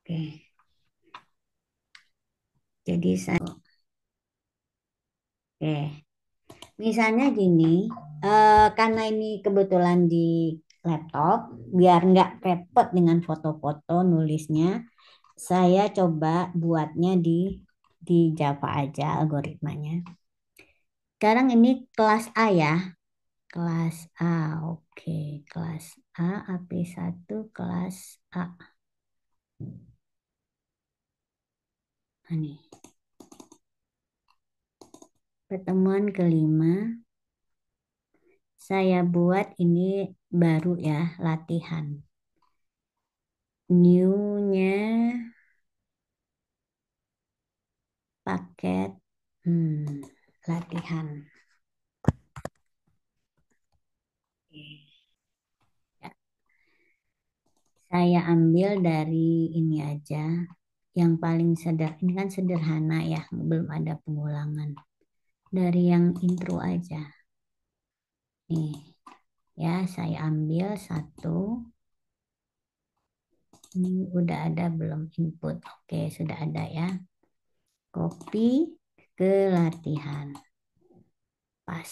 Oke. Jadi oke. Misalnya gini, karena ini kebetulan di laptop, biar nggak repot dengan foto-foto nulisnya, saya coba buatnya di Java aja algoritmanya. Sekarang ini kelas A ya, kelas A, oke, kelas A, AP1, kelas A. Ini pertemuan kelima, saya buat ini baru ya, latihan. New-nya paket latihan. Ya, saya ambil dari ini aja, yang paling sederhana. Ini kan sederhana ya, belum ada pengulangan. Dari yang intro aja. Nih, ya saya ambil satu. Ini udah ada belum input? Oke, sudah ada ya. Copy ke latihan. Pas.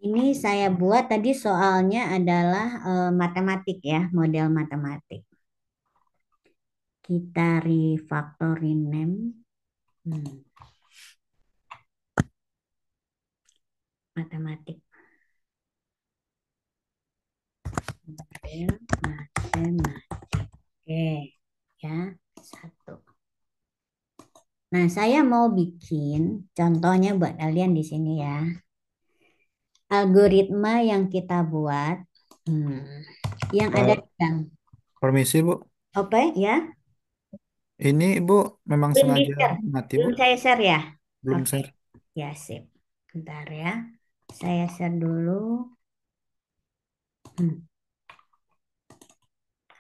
Ini saya buat tadi soalnya adalah matematik ya, model matematik. Kita refactoring name. Matematik. Model matematik. Oke, ya, satu. Nah, saya mau bikin contohnya buat kalian di sini ya. Algoritma yang kita buat, yang ada Eh, di dalam. Permisi Bu, Apa ya? ini Ibu memang Belum di sengaja share. mati Bu, Belum saya share ya. belum Oke, share. ya sip. Bentar ya. Saya share dulu. Hmm,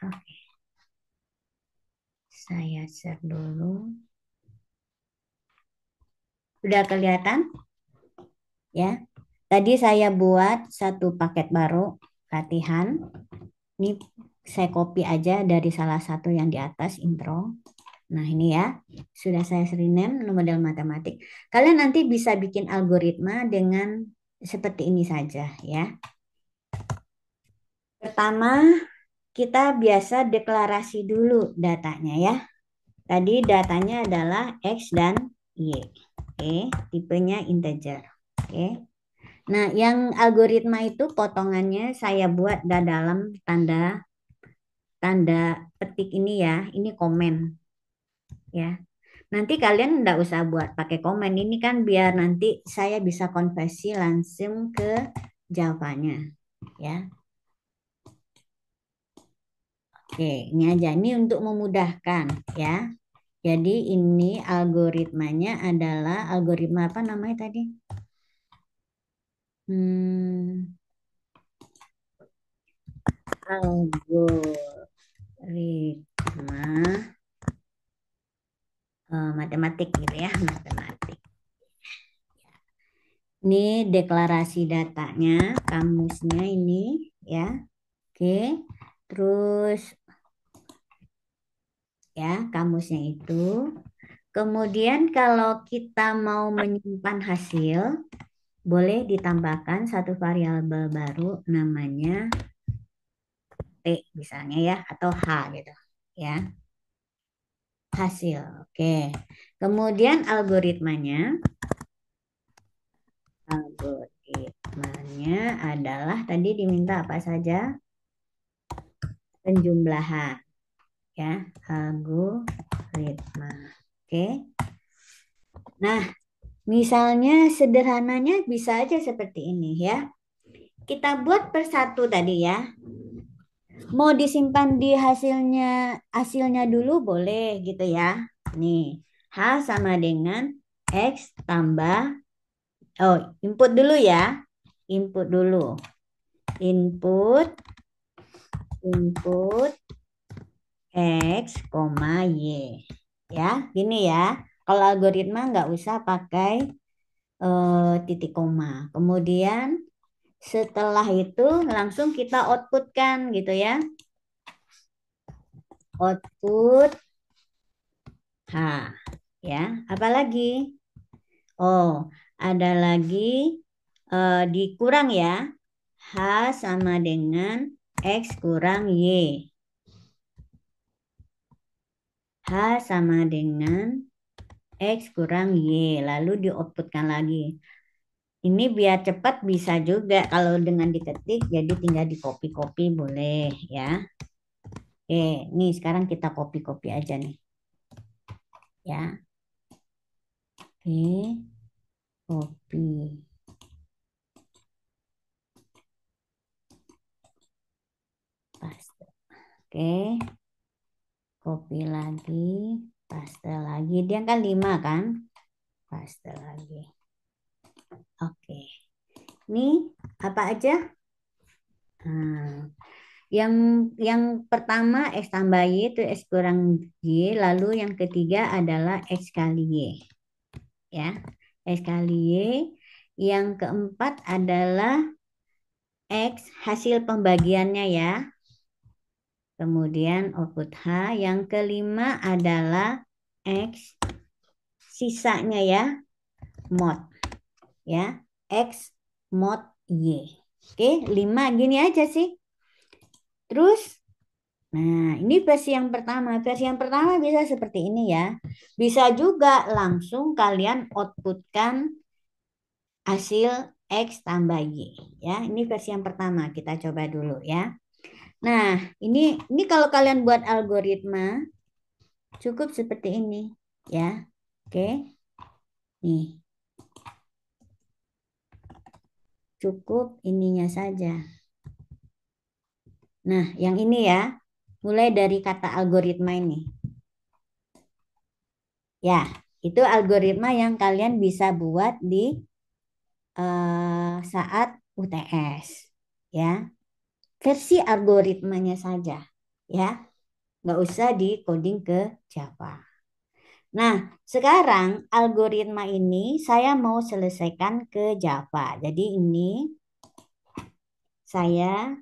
Oke, saya share dulu. Udah kelihatan ya? Tadi saya buat satu paket baru latihan. Ini saya copy aja dari salah satu yang di atas intro. Nah, ini ya. Sudah saya rename model matematik. Kalian nanti bisa bikin algoritma dengan seperti ini saja ya. Pertama, kita biasa deklarasi dulu datanya ya. Tadi datanya adalah X dan Y. Oke, tipenya integer. Oke. Nah, yang algoritma itu potongannya saya buat dalam tanda tanda petik ini ya. Ini komen ya. Nanti kalian enggak usah buat pakai komen. Ini kan biar nanti saya bisa konversi langsung ke Java-nya ya. Oke, ini aja. Ini untuk memudahkan ya. Jadi ini algoritmanya adalah algoritma apa namanya tadi? Hmm, algoritma matematik gitu ya, matematik. Ini deklarasi datanya, kamusnya ini ya. Oke. Terus ya, kamusnya itu. Kemudian kalau kita mau menyimpan hasil, boleh ditambahkan satu variabel baru namanya T misalnya ya atau H gitu ya. Hasil. Oke. Kemudian algoritmanya adalah tadi diminta apa saja? Penjumlahan ya, algoritma. Oke. Nah, misalnya sederhananya bisa aja seperti ini ya. Kita buat per satu tadi ya. Mau disimpan di hasilnya dulu boleh gitu ya. Nih, H sama dengan X tambah oh, input dulu ya. Input dulu. Input input X, Y. Ya, gini ya. Kalau algoritma nggak usah pakai titik koma. Kemudian Setelah itu langsung kita outputkan gitu ya. Output H ya. Apalagi? Oh, ada lagi dikurang ya. H sama dengan X kurang Y. H sama dengan X kurang Y. Lalu dioutputkan lagi. Ini biar cepat bisa juga kalau dengan diketik, jadi tinggal di copy-copy boleh ya. Oke, nih sekarang kita copy-copy aja nih. Ya, oke, copy. Paste. Oke, copy lagi, paste lagi. Dia kan 5 kan? Paste lagi. Oke, ini apa aja? Nah, yang yang pertama X tambah Y itu X kurang Y, lalu yang ketiga adalah X kali Y. Ya, X kali Y. Yang keempat adalah X hasil pembagiannya ya. Kemudian output H. Yang kelima adalah X sisanya ya, mod ya. X mod Y. Oke, 5 gini aja sih. Terus, nah ini versi yang pertama. Versi yang pertama bisa seperti ini ya. Bisa juga langsung kalian outputkan hasil X tambah Y. Ya, ini versi yang pertama. Kita coba dulu ya. Nah, ini kalau kalian buat algoritma cukup seperti ini ya. Oke. Nih, cukup ininya saja. Nah, yang ini ya. Mulai dari kata algoritma ini. Ya, itu algoritma yang kalian bisa buat di saat UTS ya. Versi algoritmanya saja ya. Nggak usah di coding ke Java. Nah, sekarang algoritma ini saya mau selesaikan ke Java. Jadi ini saya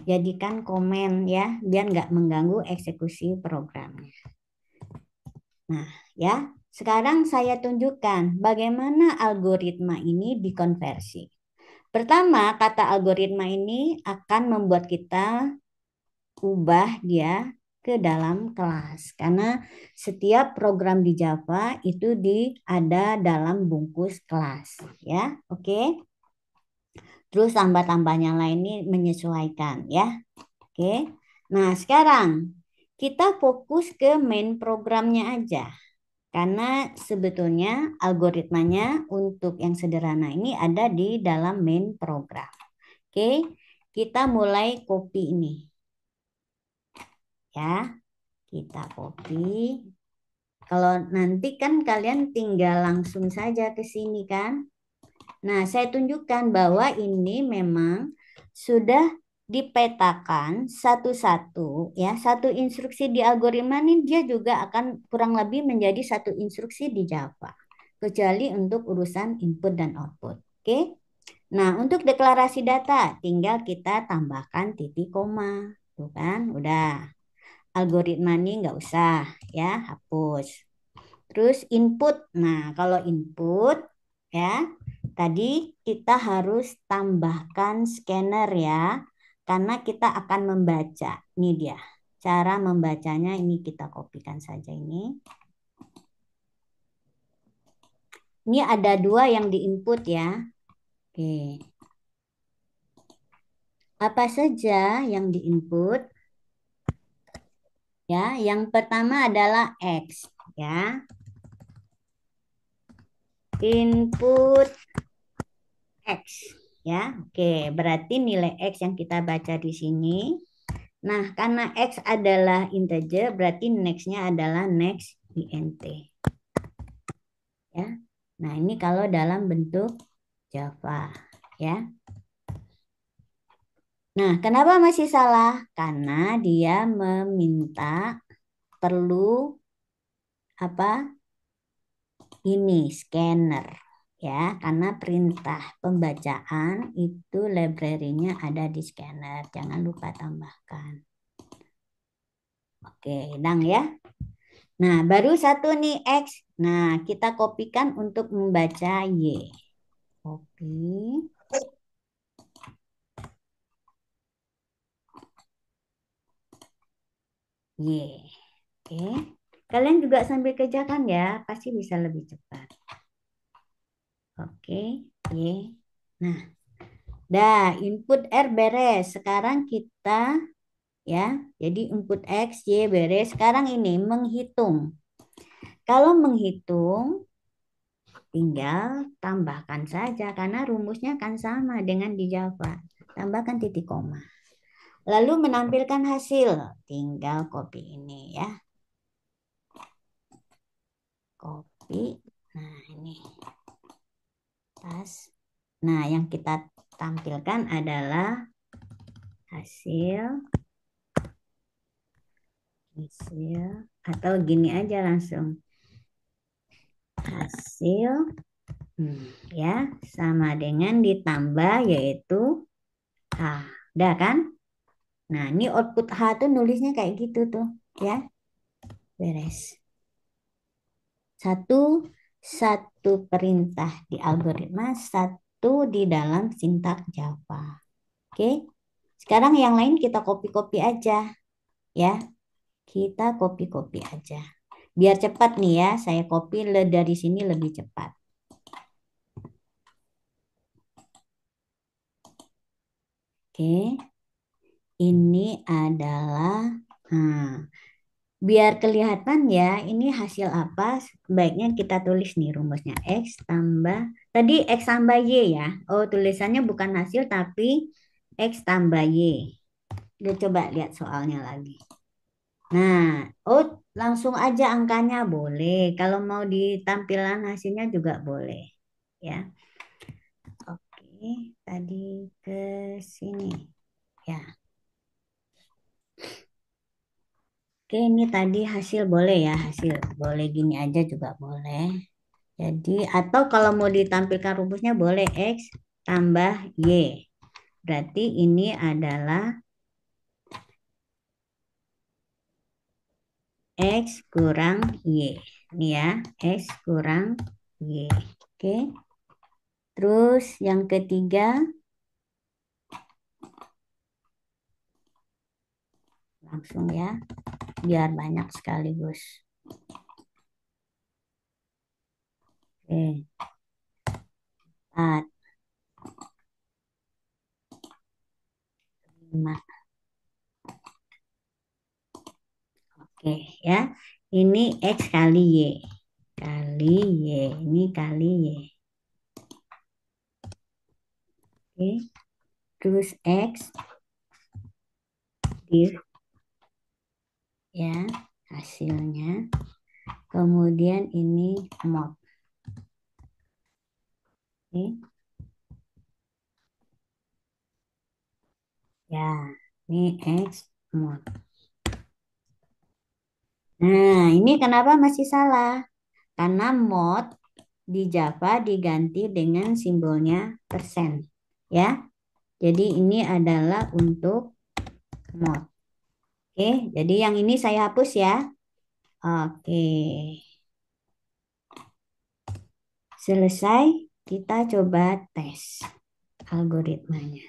jadikan komen ya, biar nggak mengganggu eksekusi programnya. Nah, ya, sekarang saya tunjukkan bagaimana algoritma ini dikonversi. Pertama, kata algoritma ini akan membuat kita ubah dia ke dalam kelas. Karena setiap program di Java itu ada dalam bungkus kelas. Ya, oke. Terus tambah-tambahnya lain ini menyesuaikan ya. Oke. Nah, sekarang kita fokus ke main programnya aja. Karena sebetulnya algoritmanya untuk yang sederhana ini ada di dalam main program. Oke, kita mulai copy ini. Ya, kita copy. Kalau nanti kan kalian tinggal langsung saja ke sini kan. Nah, saya tunjukkan bahwa ini memang sudah dipetakan satu-satu ya. Satu instruksi di algoritma ini dia juga akan kurang lebih menjadi satu instruksi di Java. Kecuali untuk urusan input dan output. Oke. Nah, untuk deklarasi data tinggal kita tambahkan titik koma. Tuh kan, udah. Algoritma ini nggak usah ya, hapus. Terus input. Nah, kalau input ya, tadi kita harus tambahkan scanner ya, karena kita akan membaca. Ini dia. Cara membacanya ini kita kopikan saja ini. Ini ada 2 yang diinput ya. Oke. Apa saja yang diinput? Ya, yang pertama adalah X ya. Input X ya. Oke, berarti nilai X yang kita baca di sini. Nah, karena X adalah integer, berarti next-nya adalah next int. Ya. Nah, ini kalau dalam bentuk Java ya. Nah, kenapa masih salah? Karena dia meminta perlu apa? Ini scanner ya, karena perintah pembacaan itu library-nya ada di scanner. Jangan lupa tambahkan. Oke, dang ya. Nah, baru satu nih X. Nah, kita kopikan untuk membaca Y. Copy Y. Oke. Kalian juga sambil kerjakan ya, pasti bisa lebih cepat. Oke, Y. Nah, dah input R beres. Sekarang kita ya, jadi input X, Y beres. Sekarang ini menghitung. Kalau menghitung, tinggal tambahkan saja karena rumusnya kan sama dengan di Java. Tambahkan titik koma. Lalu menampilkan hasil. Tinggal copy ini ya. Copy. Nah, ini. Tas. Nah, yang kita tampilkan adalah hasil atau gini aja langsung hasil ya sama dengan ditambah yaitu H. Udah kan? Nah, ini output H tuh nulisnya kayak gitu tuh ya. Beres. Satu satu perintah di algoritma, satu di dalam sintak Java. Oke. Sekarang yang lain kita copy-copy aja ya. Kita copy-copy aja. Biar cepat nih ya, saya copy dari sini lebih cepat. Oke, ini adalah, biar kelihatan ya, ini hasil apa, sebaiknya kita tulis nih rumusnya X tambah, tadi X tambah Y ya. Oh, tulisannya bukan hasil tapi X tambah Y. Udah coba lihat soalnya lagi. Nah, oh langsung aja angkanya boleh. Kalau mau di tampilan hasilnya juga boleh. Ya. Oke, tadi ke sini. Ya. Oke, ini tadi hasil boleh ya, hasil. Boleh gini aja juga boleh. Jadi, atau kalau mau ditampilkan rumusnya boleh X tambah Y. Berarti ini adalah X kurang Y. Ini ya, X kurang Y. Oke. Terus yang ketiga, langsung ya, biar banyak sekaligus. Oke, 4, 5. Oke ya, ini X kali Y. Kali Y, ini kali Y. Oke, terus X div ya, hasilnya. Kemudian ini mod. Oke. Ya, ini X mod. Nah, ini kenapa masih salah? Karena mod di Java diganti dengan simbolnya persen. Ya, jadi ini adalah untuk mod. Oke, jadi yang ini saya hapus ya. Oke, selesai. Kita coba tes algoritmanya.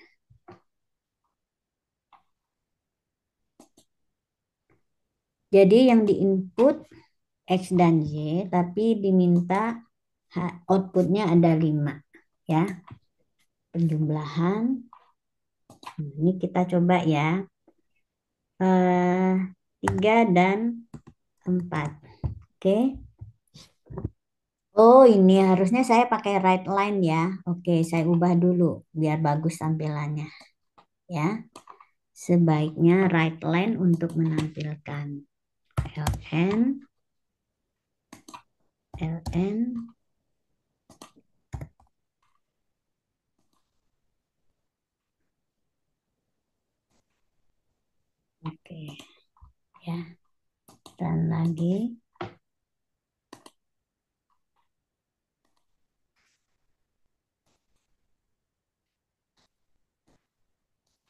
Jadi yang diinput X dan Y, tapi diminta outputnya ada 5 ya. Penjumlahan. Ini kita coba ya. 3 dan 4. Oke. Oh, ini harusnya saya pakai right line ya. Oke, saya ubah dulu biar bagus tampilannya. Ya, sebaiknya right line untuk menampilkan ln, ln. Oke, ya. Dan lagi.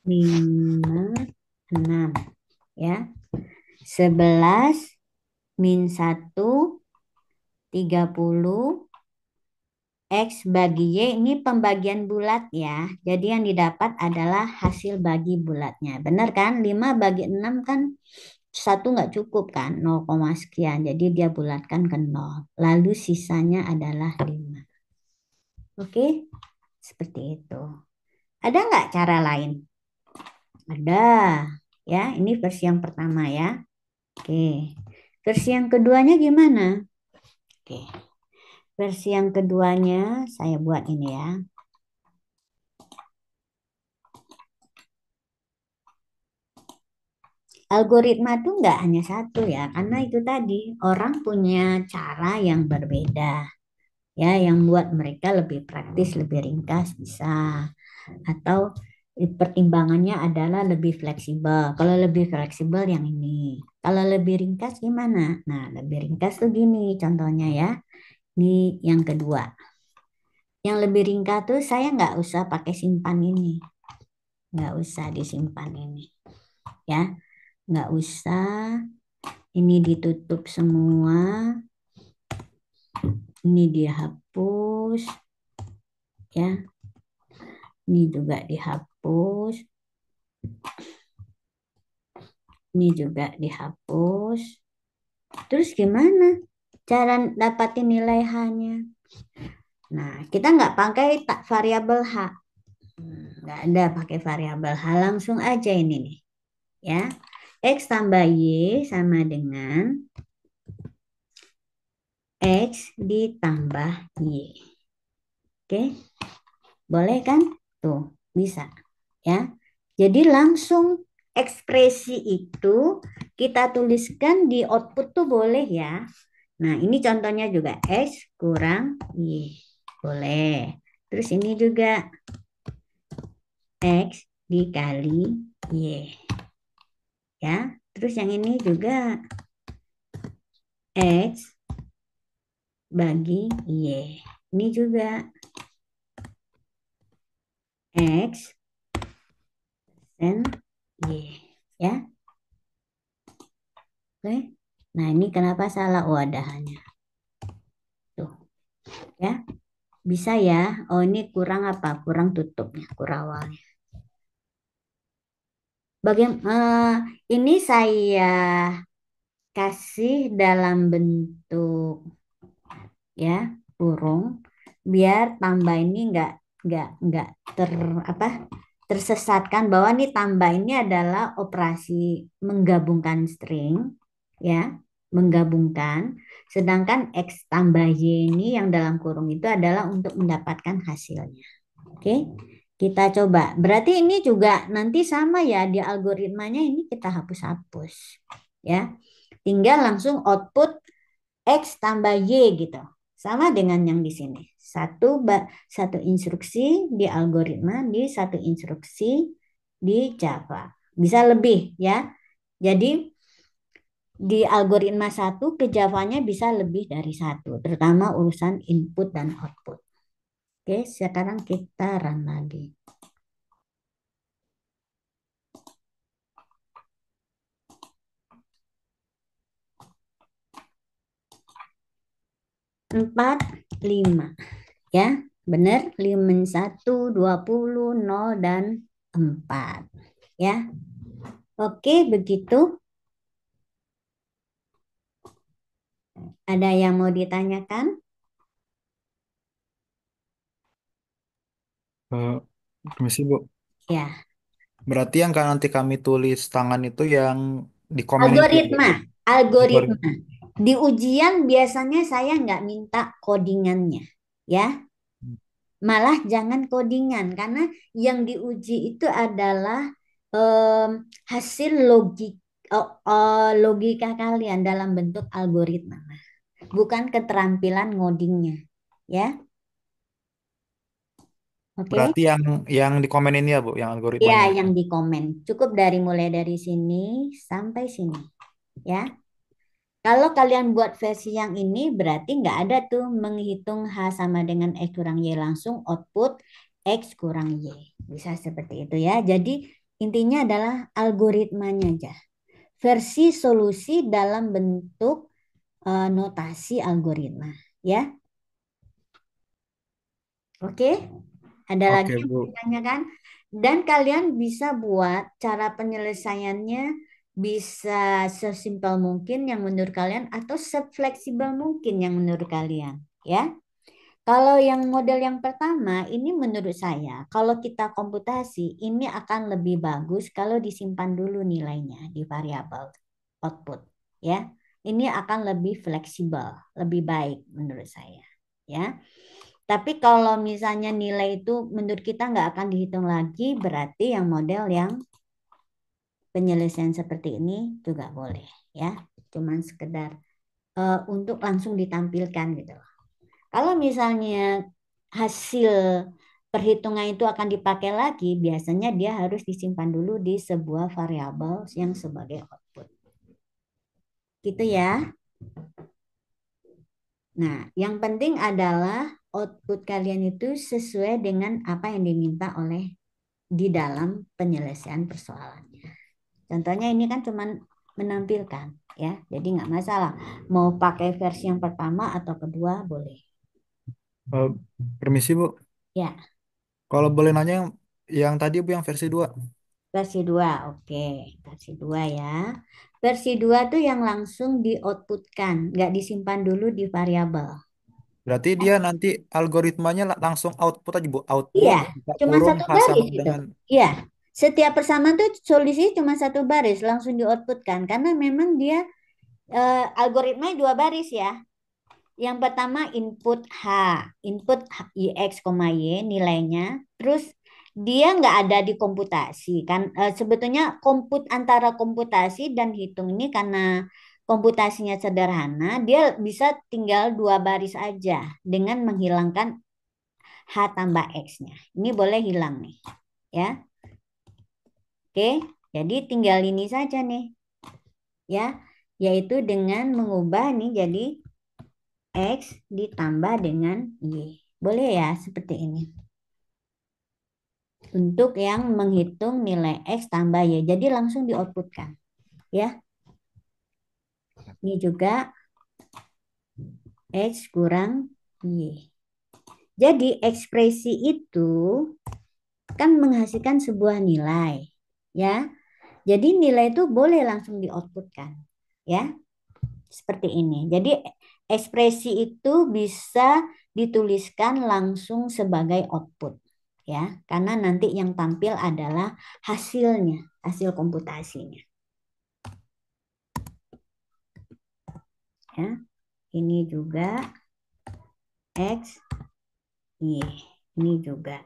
5, 6. Ya. 11 min 1, 30. X bagi Y ini pembagian bulat ya. Jadi yang didapat adalah hasil bagi bulatnya. Benar kan? 5 bagi 6 kan satu nggak cukup kan? 0, sekian. Jadi dia bulatkan ke 0. Lalu sisanya adalah 5. Oke? Seperti itu. Ada nggak cara lain? Ada. Ya, ini versi yang pertama ya. Oke. Versi yang keduanya gimana? Oke. Versi yang keduanya saya buat ini ya. Algoritma tuh nggak hanya satu ya, karena itu tadi orang punya cara yang berbeda ya, yang buat mereka lebih praktis, lebih ringkas bisa, atau pertimbangannya adalah lebih fleksibel. Kalau lebih fleksibel yang ini, kalau lebih ringkas gimana? Nah, lebih ringkas tuh gini contohnya ya, ini yang kedua. Yang lebih ringkas tuh saya nggak usah pakai simpan ini, nggak usah disimpan ini ya, nggak usah. Ini ditutup semua, ini dihapus, ya. Ini juga dihapus, ini juga dihapus. Terus gimana cara dapatin nilai H-nya? Nah, kita nggak pakai tak variabel H. Nggak ada pakai variabel H, langsung aja ini nih, ya. X tambah Y sama dengan X ditambah Y. Oke, boleh kan? Tuh, bisa. Ya. Jadi langsung ekspresi itu kita tuliskan di output tuh boleh ya. Nah, ini contohnya juga X kurang Y. Boleh. Terus ini juga X dikali Y. Ya. Terus yang ini juga X bagi Y. Ini juga X dan Y. Ya. Oke. Nah, ini kenapa salah? Oh, ada hanya. Tuh. Ya. Bisa ya. Oh, ini kurang apa? Kurang tutupnya, kurang awalnya. Ini saya kasih dalam bentuk ya kurung biar tambah ini nggak ter apa tersesatkan bahwa ini tambah ini adalah operasi menggabungkan string ya, menggabungkan, sedangkan X tambah Y ini yang dalam kurung itu adalah untuk mendapatkan hasilnya. Oke, kita coba. Berarti ini juga nanti sama ya, di algoritmanya ini kita hapus-hapus. Ya, tinggal langsung output X tambah Y gitu. Sama dengan yang di sini. Satu instruksi di algoritma, di satu instruksi di Java. Bisa lebih ya. Jadi di algoritma satu ke Java-nya bisa lebih dari satu, terutama urusan input dan output. Oke, sekarang kita run lagi. Empat, lima. Ya, benar. 5, 1, 20, 0, dan 4. Ya, oke begitu. Ada yang mau ditanyakan? Eh, Permisi Bu. Ya, Berarti yang kan nanti kami tulis tangan itu yang di komen itu ya Bu? algoritma. Algoritma. Algoritma. Di ujian biasanya saya nggak minta codingannya. Ya, malah jangan codingan karena yang diuji itu adalah em, hasil logika kalian dalam bentuk algoritma, bukan keterampilan ngodingnya. Ya, oke. Berarti yang di komen ini ya Bu, yang Ya, algoritmanya. yang di komen. Cukup mulai dari sini sampai sini. Ya, kalau kalian buat versi yang ini berarti nggak ada tuh menghitung H sama dengan X kurang Y, langsung output X kurang Y. Bisa seperti itu ya. Jadi Intinya adalah algoritmanya aja. Versi solusi dalam bentuk notasi algoritma. Ya, oke. Ada lagi Oke, yang mau Bu. ditanyakan? Dan kalian bisa buat cara penyelesaiannya bisa sesimpel mungkin yang menurut kalian atau sefleksibel mungkin yang menurut kalian. Ya. Kalau yang model yang pertama, ini menurut saya, kalau kita komputasi, ini akan lebih bagus kalau disimpan dulu nilainya di variabel output. Ya, ini akan lebih fleksibel, lebih baik menurut saya. Ya, tapi kalau misalnya nilai itu menurut kita nggak akan dihitung lagi, berarti yang model yang penyelesaian seperti ini juga boleh. Ya, cuman sekedar untuk langsung ditampilkan gitu. Kalau misalnya hasil perhitungan itu akan dipakai lagi, biasanya dia harus disimpan dulu di sebuah variabel yang sebagai output. Gitu ya. Nah, yang penting adalah output kalian itu sesuai dengan apa yang diminta oleh di dalam penyelesaian persoalannya. Contohnya ini kan cuman menampilkan ya, jadi nggak masalah. Mau pakai versi yang pertama atau kedua boleh. Eh, Permisi, Bu. Ya. Kalau boleh nanya yang tadi, Bu, yang versi 2. Versi 2, oke. Versi 2 ya. Versi 2 tuh yang langsung di-outputkan, nggak disimpan dulu di variabel. Berarti dia nanti algoritmanya langsung output aja, Bu. Iya, Output, buka cuma kurung, satu H baris sama gitu. dengan... Iya, setiap persamaan tuh solusi cuma satu baris, langsung di-outputkan. Karena memang dia algoritma dua baris ya. Yang pertama input X, Y nilainya. Terus dia nggak ada di komputasi kan. Sebetulnya antara komputasi dan hitung ini karena komputasinya sederhana, dia bisa tinggal dua baris aja dengan menghilangkan H tambah X-nya. Ini boleh hilang nih, ya. Oke, jadi tinggal ini saja nih, ya, yaitu dengan mengubah nih jadi X ditambah dengan Y. Boleh ya seperti ini. Untuk yang menghitung nilai X tambah Y. Jadi langsung di-outputkan. Ya, ini juga X kurang Y. Jadi ekspresi itu kan menghasilkan sebuah nilai. Ya, jadi nilai itu boleh langsung di-outputkan. Ya, seperti ini. Jadi ekspresi itu bisa dituliskan langsung sebagai output ya, karena nanti yang tampil adalah hasilnya, hasil komputasinya. Ya, ini juga X, Y. Ini juga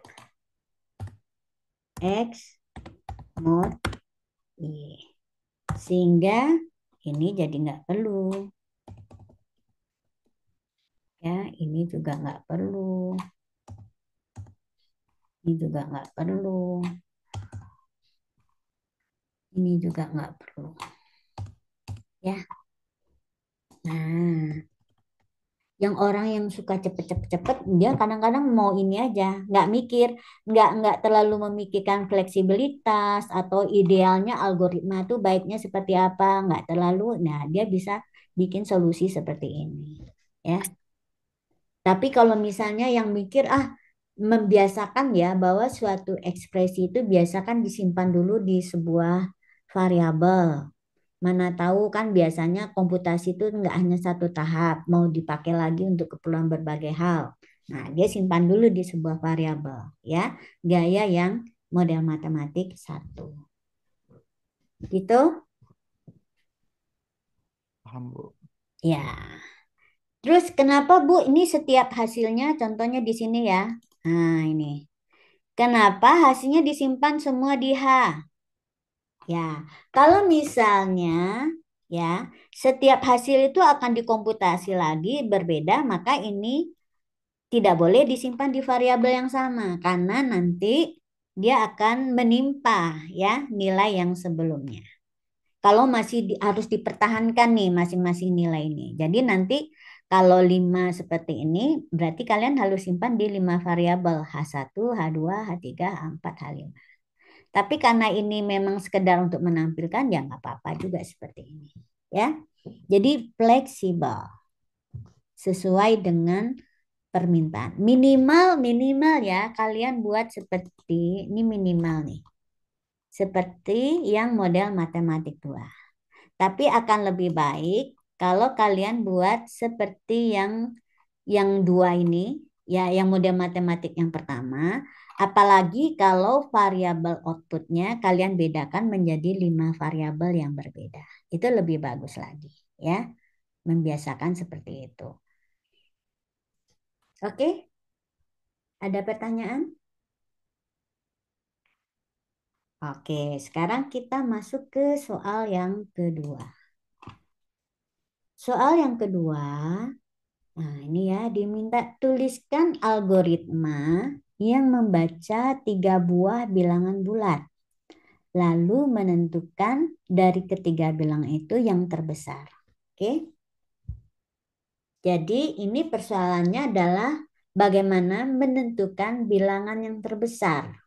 X mod Y. Sehingga ini jadi nggak perlu. Ya, ini juga nggak perlu. Ini juga nggak perlu. Ini juga nggak perlu. Ya, nah, yang orang yang suka cepet-cepet dia kadang-kadang mau ini aja, nggak mikir, nggak terlalu memikirkan fleksibilitas atau idealnya algoritma itu baiknya seperti apa, nggak terlalu. Nah, dia bisa bikin solusi seperti ini, ya. Tapi kalau misalnya yang mikir membiasakan ya bahwa suatu ekspresi itu biasakan disimpan dulu di sebuah variabel. Mana tahu kan biasanya komputasi itu nggak hanya satu tahap, mau dipakai lagi untuk keperluan berbagai hal. Nah, dia simpan dulu di sebuah variabel, ya, gaya yang model matematik satu. Gitu? Paham, Bu. Ya. Terus kenapa Bu ini setiap hasilnya, contohnya di sini ya. Nah, ini. Kenapa hasilnya disimpan semua di H? Ya, kalau misalnya ya setiap hasil itu akan dikomputasi lagi berbeda, maka ini tidak boleh disimpan di variabel yang sama karena nanti dia akan menimpa ya nilai yang sebelumnya. Kalau masih harus dipertahankan nih masing-masing nilai ini. Jadi nanti kalau 5 seperti ini berarti kalian harus simpan di 5 variabel H1, H2, H3, H4, H5. Tapi karena ini memang sekedar untuk menampilkan, ya nggak apa-apa juga seperti ini. Ya, jadi fleksibel sesuai dengan permintaan. Minimal minimal ya kalian buat seperti ini minimal nih. Seperti yang model matematik 2. Tapi akan lebih baik kalau kalian buat seperti yang dua ini, ya yang model matematik yang pertama, apalagi kalau variabel outputnya kalian bedakan menjadi 5 variabel yang berbeda. Itu lebih bagus lagi, ya. Membiasakan seperti itu. Oke, ada pertanyaan? Oke, sekarang kita masuk ke soal yang kedua. Soal yang kedua, nah ini ya, diminta tuliskan algoritma yang membaca 3 buah bilangan bulat, lalu menentukan dari ketiga bilangan itu yang terbesar. Oke, jadi ini persoalannya adalah bagaimana menentukan bilangan yang terbesar,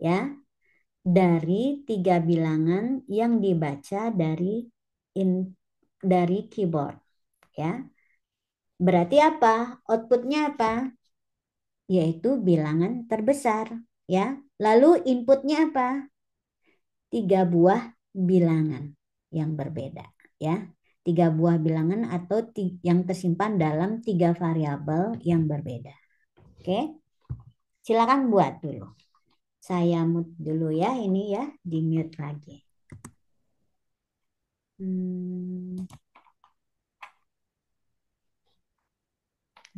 ya, dari 3 bilangan yang dibaca dari keyboard, ya. Berarti apa? Outputnya apa? Yaitu bilangan terbesar, ya. Lalu inputnya apa? 3 buah bilangan yang berbeda, ya. 3 buah bilangan atau yang tersimpan dalam 3 variabel yang berbeda. Oke, silakan buat dulu. Saya mute dulu ya, ini ya, di mute lagi. Hmm,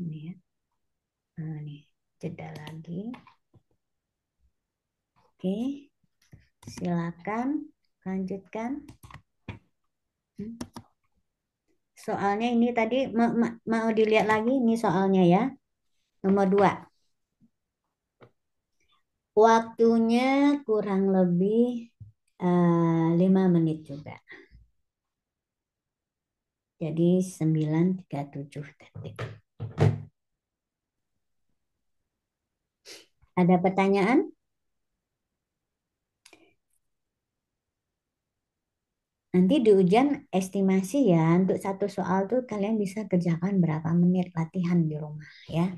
ini ya. Nah, nih, jeda lagi. Oke, silakan lanjutkan. Soalnya ini tadi mau dilihat lagi ini soalnya ya. Nomor 2. Waktunya kurang lebih 5 menit juga. Jadi 9.37 detik. Ada pertanyaan? Nanti di ujian estimasi ya, untuk satu soal tuh kalian bisa kerjakan berapa menit latihan di rumah ya.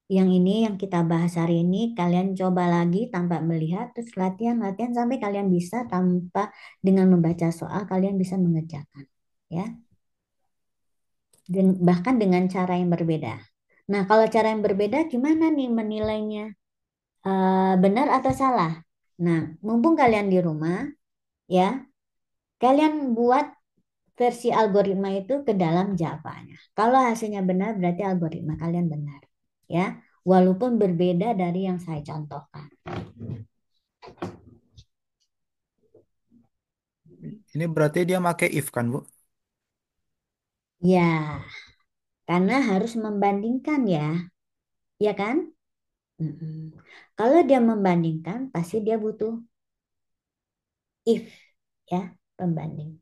Yang ini yang kita bahas hari ini kalian coba lagi tanpa melihat, terus latihan-latihan sampai kalian bisa tanpa dengan membaca soal kalian bisa mengerjakan ya. Bahkan dengan cara yang berbeda. Nah, kalau cara yang berbeda gimana nih menilainya? Benar atau salah? Nah, mumpung kalian di rumah ya, kalian buat versi algoritma itu ke dalam Java-nya. Kalau hasilnya benar berarti algoritma kalian benar. Ya, walaupun berbeda dari yang saya contohkan. Ini berarti dia pakai if kan, Bu? Ya, karena harus membandingkan ya. Ya kan? Mm-mm. Kalau dia membandingkan pasti dia butuh if ya, pembanding.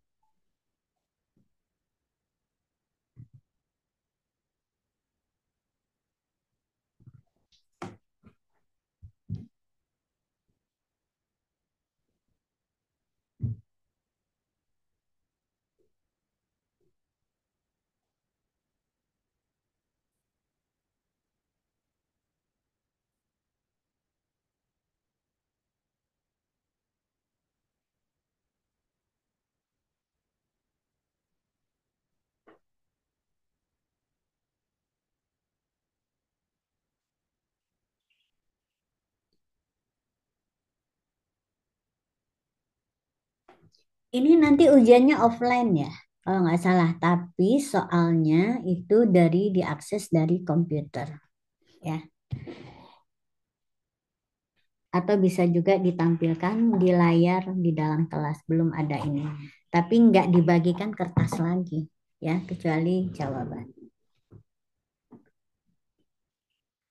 Ini nanti ujiannya offline ya, kalau nggak salah. Tapi soalnya itu diakses dari komputer, ya. Atau bisa juga ditampilkan di layar di dalam kelas, belum ada ini. Tapi nggak dibagikan kertas lagi, ya, kecuali jawaban.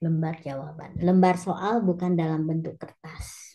Lembar jawaban. Lembar soal bukan dalam bentuk kertas.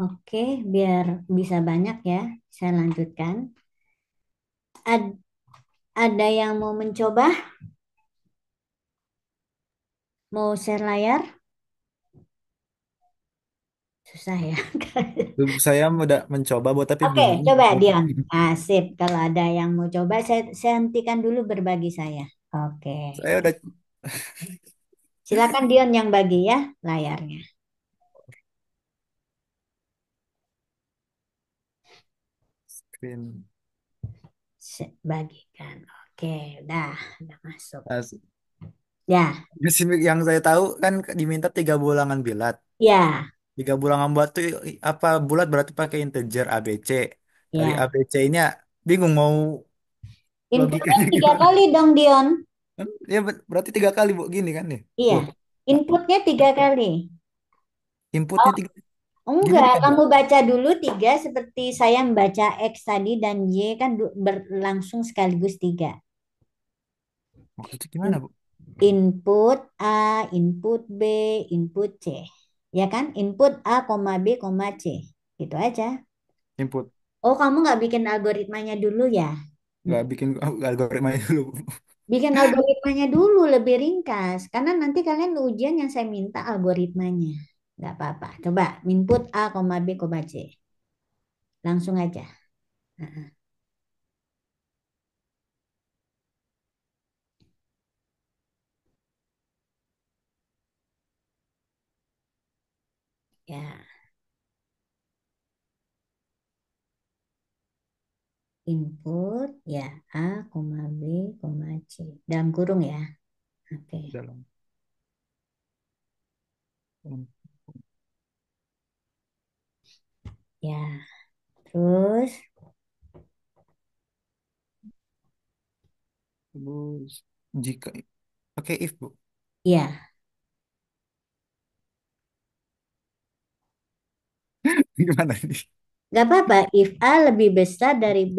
Oke, biar bisa banyak ya, saya lanjutkan. Ad- ada yang mau mencoba? Mau share layar? Susah ya. Saya udah mencoba buat tapi Oke, bingung. coba Dion. Sip. Kalau ada yang mau coba, saya hentikan dulu berbagi saya. Oke. Saya udah Silakan Dion yang bagi ya layarnya. screen. Bagikan. Oke, udah masuk. Nah, Ya, yang saya tahu kan diminta 3 bilangan bulat. ya, 3 bilangan bulat tuh apa bulat berarti pakai integer ABC. Dari ya. ABC ini ya, bingung mau Inputnya logikanya tiga gimana. kali dong, Dion. Ya berarti 3 kali bu gini kan nih. Iya, Bu, inputnya tiga kali. inputnya tiga. Oh, Gimana enggak, kan, kamu Mbak? baca dulu tiga seperti saya membaca X tadi dan Y kan berlangsung sekaligus tiga. Maksudnya gimana, Bu? Input A, input B, input C. Ya kan? Input A, koma B, koma C. Gitu aja. Input. Oh, kamu nggak bikin algoritmanya dulu ya? Nggak bikin algoritmanya dulu, Bu. Bikin algoritmanya dulu lebih ringkas. Karena nanti kalian ujian yang saya minta algoritmanya. Nggak apa-apa. Coba input A, koma B, koma C. Langsung aja. Heeh. Ya, input ya A, koma B, koma C. Dalam kurung ya. Oke. Dalam. Ya, terus Terus jika pakai if, Bu. ya, Gimana ini? nggak apa-apa. If A lebih besar dari B,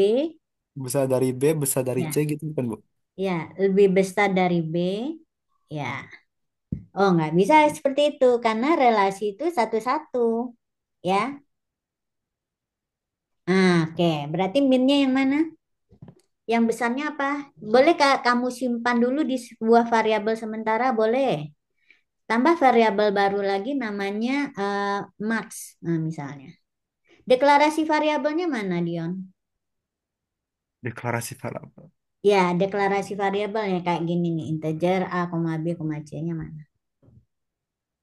Besar dari B, besar dari C ya, gitu kan, Bu? ya, lebih besar dari B, ya. Oh, nggak bisa seperti itu karena relasi itu satu-satu, ya. Ah, oke, berarti minnya yang mana? Yang besarnya apa? Boleh kamu simpan dulu di sebuah variabel sementara, boleh. Tambah variabel baru lagi namanya max, nah, misalnya. Deklarasi variabelnya mana, Dion? Deklarasi variabel. Ya, deklarasi variabelnya kayak gini nih, integer A, B, C-nya mana?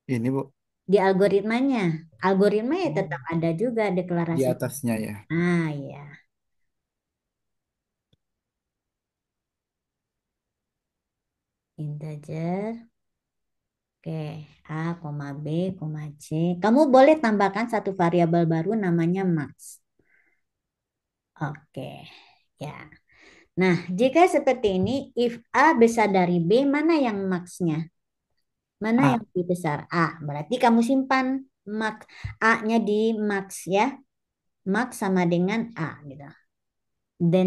Ini, Bu. Di algoritmanya. Algoritma ya Oh, tetap ada juga di deklarasi. atasnya ya. Ah, ya. Integer. Oke, A, B, C. Kamu boleh tambahkan satu variabel baru namanya max. Oke, ya. Nah, jika seperti ini, if A besar dari B, mana yang max-nya? Mana yang A. lebih besar? A. Berarti kamu simpan max A-nya di max ya. Max sama dengan A gitu.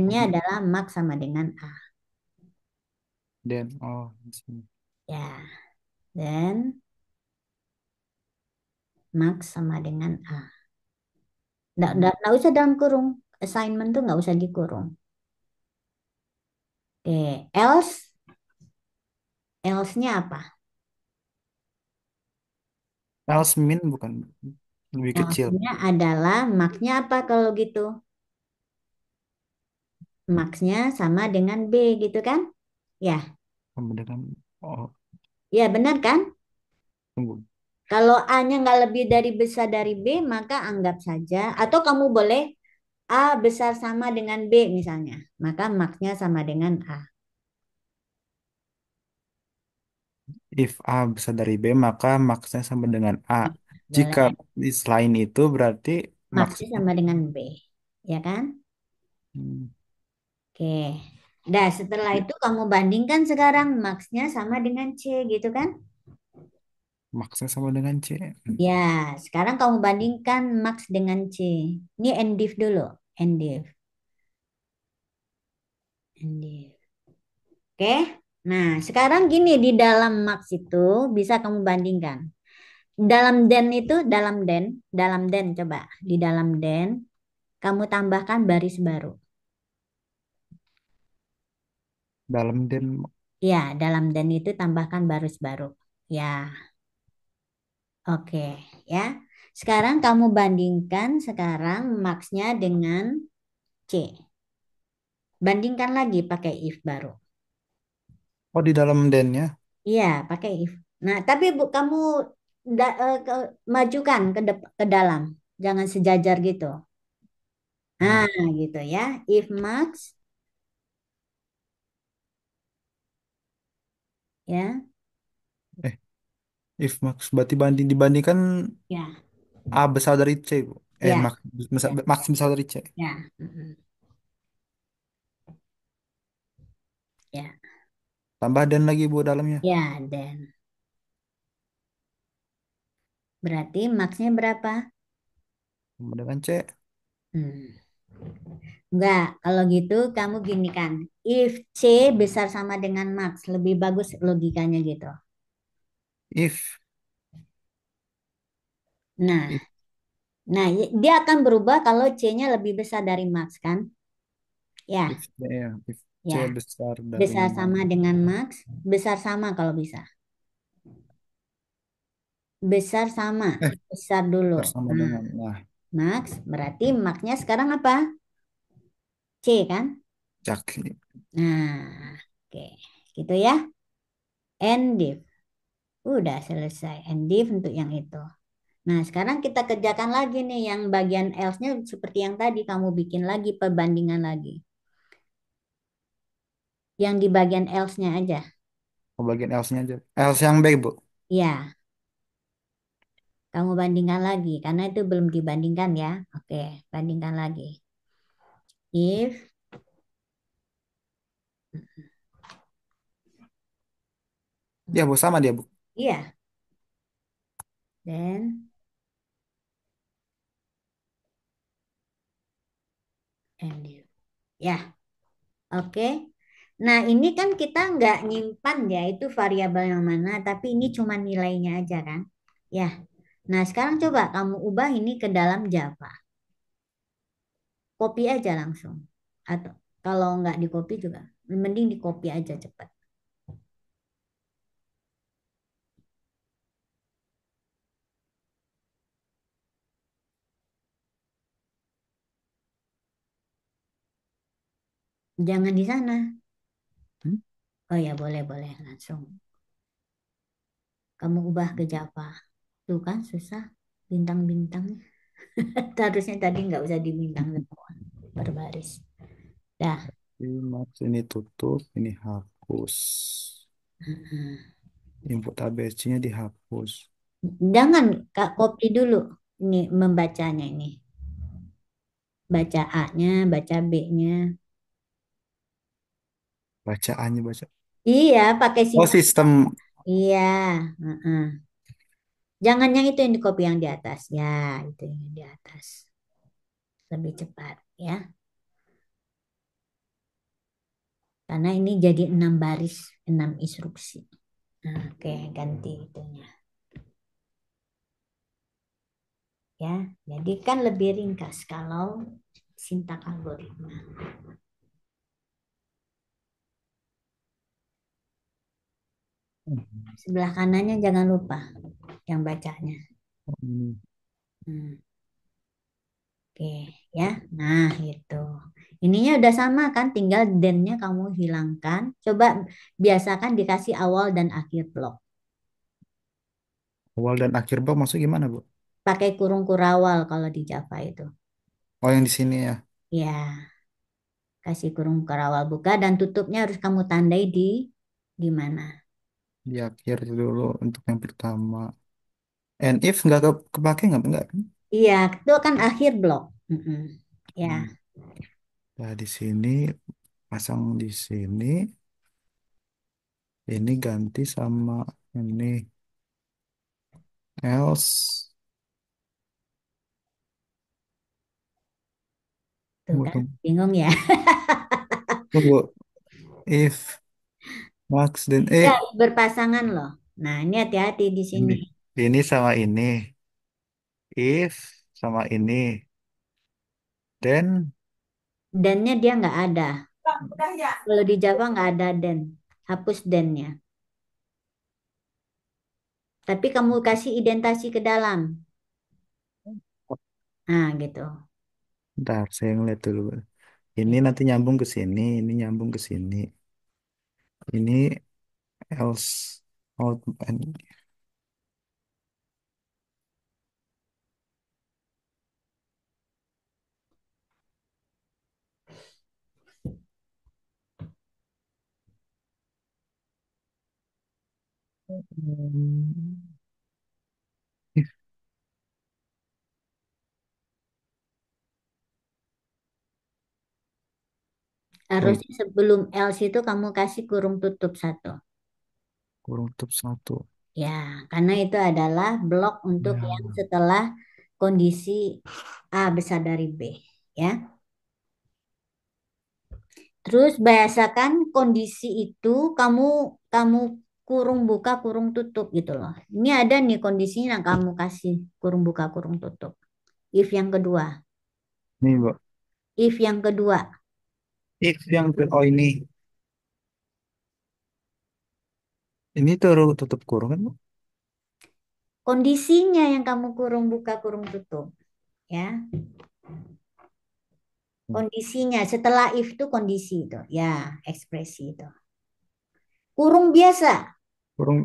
Oh, Dan-nya gitu. adalah max sama dengan A. Dan oh di sini. Ya, dan max sama dengan A. Hmm. Nggak usah dalam kurung. Assignment tuh nggak usah dikurung. Oke, else-nya apa? Else min bukan, lebih kecil. Else-nya adalah max-nya apa kalau gitu? Max-nya sama dengan B gitu kan? Ya, Sama dengan oh ya benar kan? tunggu. Kalau A-nya nggak lebih dari besar dari B, maka anggap saja. Atau kamu boleh A besar sama dengan B misalnya. Maka max-nya sama dengan A. If A besar dari B, maka maksnya sama dengan A. Jika Boleh. selain itu berarti Max-nya maksnya sama dengan B. Ya kan? hmm, Oke. Nah, setelah itu kamu bandingkan sekarang max-nya sama dengan C gitu kan? maksnya sama dengan C. Ya, sekarang kamu bandingkan max dengan C. Ini NDIF dulu. NDIF. NDIF. Oke. Nah, sekarang gini di dalam max itu bisa kamu bandingkan. Dalam den coba. Di dalam den kamu tambahkan baris baru. Dalam dan Ya, dalam den itu tambahkan baris baru. Ya, oke, ya. Sekarang kamu bandingkan sekarang max-nya dengan C. Bandingkan lagi pakai if baru. oh di dalam dan ya. Iya, pakai if. Nah, tapi Bu, kamu majukan ke dalam. Jangan sejajar gitu. Oh, Nah, gitu ya. If max, ya. eh if max berarti dibandingkan Ya, A besar dari C, Bu. ya, ya, Max besar dari C. ya. Mm-mm. Ya, Tambah dan lagi, Bu, dalamnya. ya, dan berarti max-nya berapa? Sama dengan C. Hmm. Enggak, kalau gitu kamu gini kan. If C besar sama dengan Max, lebih bagus logikanya gitu. If Nah, if nah dia akan berubah kalau C-nya lebih besar dari Max kan? if Ya, C ya, if C ya. besar dari Besar Max. sama dengan Max, besar sama kalau bisa. Besar sama, Eh, besar dulu. bersama Nah, dengan. Nah, Max, berarti Max-nya sekarang apa? C kan? cak. Nah, oke. Gitu ya. And div. Udah selesai. And div untuk yang itu. Nah, sekarang kita kerjakan lagi nih yang bagian else-nya seperti yang tadi kamu bikin lagi perbandingan lagi. Yang di bagian else-nya aja. Oh, bagian else-nya aja. Else yang B, Bu. Ya, kamu bandingkan lagi karena itu belum dibandingkan ya. Oke, bandingkan lagi. If Ya, Bu, sama dia, Bu. iya, then and if. Ya, oke. Nah, ini kan kita nggak nyimpan ya itu variabel yang mana, tapi ini cuma nilainya aja kan. Ya, nah sekarang coba kamu ubah ini ke dalam Java. Copy aja langsung. Atau kalau nggak di copy juga, mending di copy aja cepat. Jangan di sana. Hmm? Oh ya boleh boleh langsung. Kamu ubah ke Java. Tuh kan susah bintang-bintang. Harusnya tadi nggak usah dibintang semua per baris. Dah. Ini Max ini tutup, ini hapus. Heeh. Input ABC-nya dihapus. Jangan Kak copy dulu. Ini membacanya ini. Baca A-nya, baca B-nya. Bacaannya baca. Iya, pakai Oh, sistem. sistem. Iya, heeh. Jangan yang itu yang di copy yang di atas. Ya, itu yang di atas. Lebih cepat ya. Karena ini jadi 6 baris, 6 instruksi. Nah, oke, ganti itunya. Ya, jadi kan lebih ringkas kalau sintak algoritma. Sebelah kanannya jangan lupa yang bacanya. Oh, ini. Hmm, oke, ya. Nah, itu. Ininya udah sama kan, tinggal dennya kamu hilangkan. Coba biasakan dikasih awal dan akhir blok. Awal dan akhir bab maksud gimana, Bu? Pakai kurung kurawal kalau di Java itu. Oh, yang di sini ya. Ya, kasih kurung kurawal buka dan tutupnya harus kamu tandai di mana. Di akhir dulu untuk yang pertama. And if nggak kepake nggak kan? Iya, itu kan akhir blok. Mm-mm. Ya, Hmm. Nah, di sini pasang di sini. Ini ganti sama ini else. tuh Tunggu, kan. tunggu. Bingung ya. Tunggu. If max dan Ya, berpasangan loh. Nah, ini hati-hati di sini. ini sama ini. If sama ini. Then Dan-nya dia nggak ada. Kalau di Java nggak ada dan. Hapus dan-nya. Tapi kamu kasih identasi ke dalam. Nah, gitu. bentar, saya ngeliat dulu. Ini nanti nyambung ke sini, ini nyambung ke sini. Ini else out and if wait, Harusnya sebelum else itu kamu kasih kurung tutup satu. kurung tutup satu. Ya, karena itu adalah blok untuk yang Ya, setelah kondisi A besar dari B, ya. Terus biasakan kondisi itu kamu kamu kurung buka kurung tutup gitu loh. Ini ada nih kondisinya kamu kasih kurung buka kurung tutup. If yang kedua. Nih, Bu. If yang kedua. If yang oh ini tutup kurung kan, Bu? Kondisinya yang kamu kurung buka kurung tutup, ya. Kondisinya setelah if itu kondisi itu, ya, ekspresi itu. Kurung biasa, Kurung.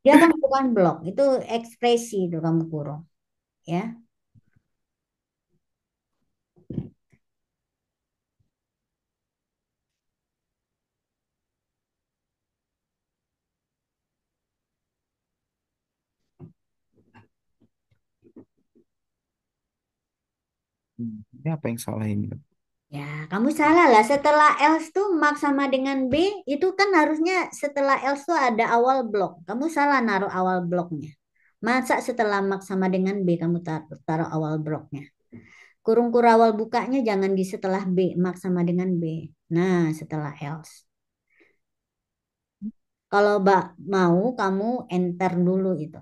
dia kan bukan blok, itu ekspresi itu kamu kurung, ya. Ini apa yang salah ini? Ya, kamu salah lah. Setelah else tuh max sama dengan B, itu kan harusnya setelah else tuh ada awal blok. Kamu salah naruh awal bloknya. Masa setelah max sama dengan B kamu taruh awal bloknya. Kurung-kurung awal bukanya jangan di setelah B, max sama dengan B. Nah, setelah else. Kalau mau kamu enter dulu itu.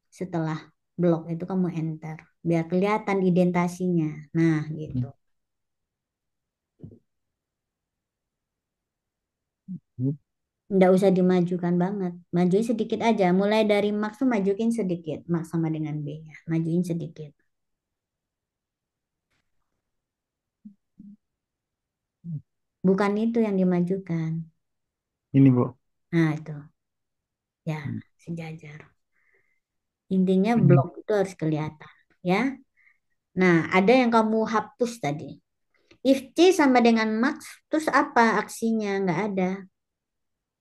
Setelah blok itu kamu enter. Biar kelihatan identasinya. Nah, gitu. Nggak usah dimajukan banget. Majuin sedikit aja. Mulai dari max tuh majuin sedikit. Max sama dengan B-nya. Majuin sedikit. Bukan itu yang dimajukan. Ini, Bu. Nah, itu. Ya, sejajar. Intinya blok itu harus kelihatan. Ya. Nah, ada yang kamu hapus tadi. If C sama dengan max, terus apa aksinya? Nggak ada.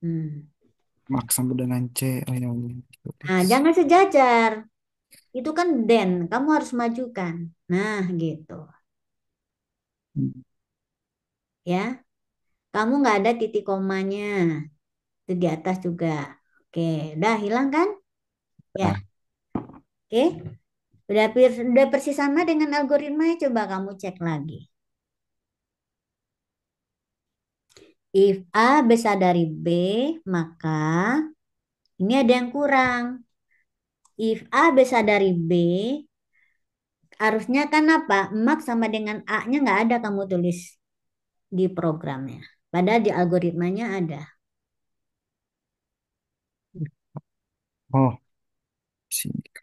Hmm. Max sama dengan C. Oh, yang Nah, tulis. jangan sejajar. Itu kan then. Kamu harus majukan. Nah, gitu. Ya. Kamu nggak ada titik komanya. Itu di atas juga. Oke, udah hilang kan? Ya, Nah, oke. Udah persis sama dengan algoritmanya. Coba kamu cek lagi. If A besar dari B, maka ini ada yang kurang. If A besar dari B, harusnya kan apa? Max sama dengan A-nya nggak ada kamu tulis di programnya. Padahal di algoritmanya ada. oh, sini.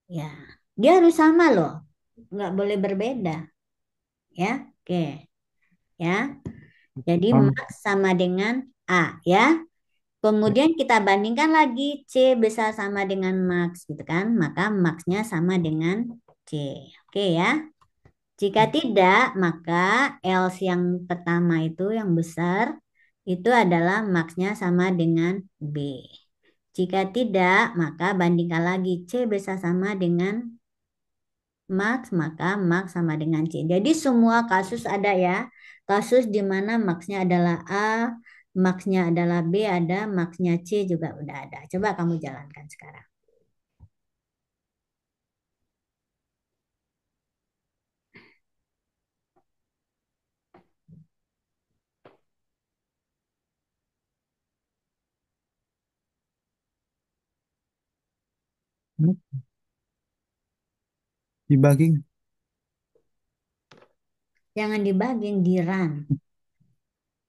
Ya, dia harus sama loh. Nggak boleh berbeda. Ya, oke. Ya, jadi Oh, max sama dengan A ya. Kemudian kita bandingkan lagi C besar sama dengan max gitu kan. Maka maxnya sama dengan C. Oke ya. Jika tidak, maka else yang pertama itu yang besar itu adalah maxnya sama dengan B. Jika tidak, maka bandingkan lagi C besar sama dengan max, maka max sama dengan C. Jadi semua kasus ada ya. Kasus di mana maxnya adalah A, maxnya adalah B ada, maxnya C juga udah ada. Coba kamu jalankan sekarang. dibagi. Jangan dibagi, di run.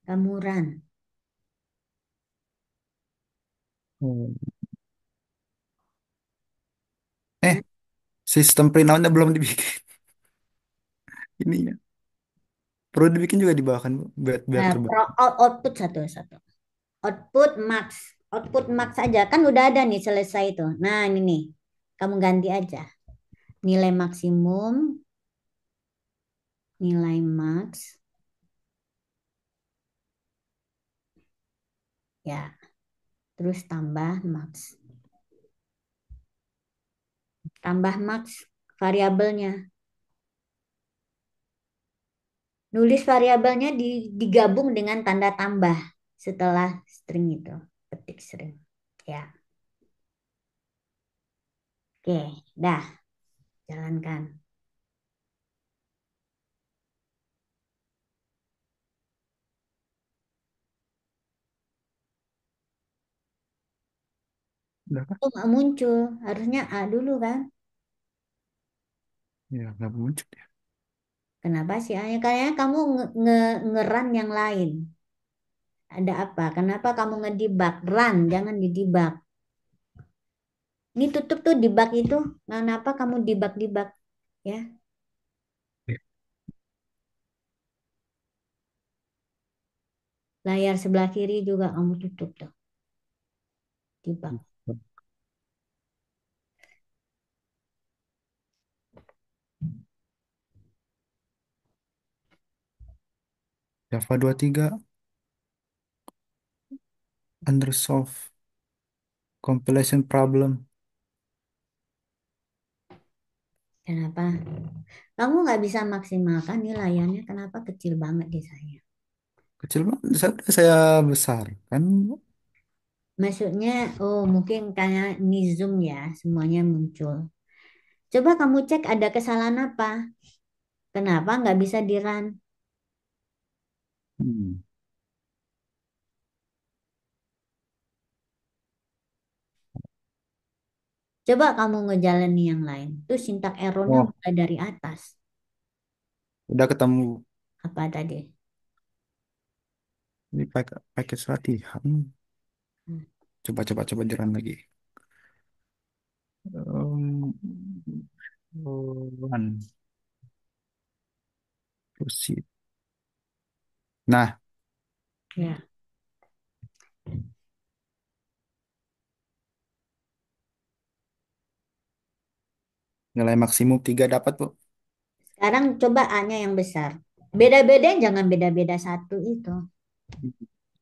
Kamu run. Oh. Ya. Sistem printout-nya belum dibikin. Ininya. Perlu dibikin juga di bawah kan, Bu? Biar Nah, terbuka. output satu-satu. Output max. Output max aja. Kan udah ada nih selesai itu. Nah ini nih. Kamu ganti aja. Nilai maksimum, nilai max. Ya, terus tambah max. Tambah max variabelnya. Nulis variabelnya digabung dengan tanda tambah setelah string itu. Ketik string. Ya, Oke, dah, jalankan. Udah kah? Oh, nggak muncul. Harusnya A dulu kan? Ya, nggak muncul ya. Kenapa sih A-nya? Kayaknya kamu ngeran yang lain. Ada apa? Kenapa kamu ngedebug? Run, jangan didebug. Ini tutup tuh debug itu. Kenapa kamu debug-debug? Ya, layar sebelah kiri juga kamu tutup tuh. Debug. Java 23 unresolved compilation problem. Kenapa? Kamu nggak bisa maksimalkan nih layarnya. Kenapa kecil banget di saya? Kecil banget, saya besar kan. Maksudnya, oh mungkin kayak ini zoom ya, semuanya muncul. Coba kamu cek ada kesalahan apa? Kenapa nggak bisa di-run? Hmm. Coba kamu ngejalani yang lain. Tuh sintak errornya Oh, mulai dari atas. udah ketemu. Apa tadi? Ini package latihan. Hmm. Coba jalan lagi. Um, One, proceed. Nah, Ya. nilai maksimum 3 dapat, Bu. Sekarang coba A-nya yang besar. Beda-beda, jangan beda-beda satu itu.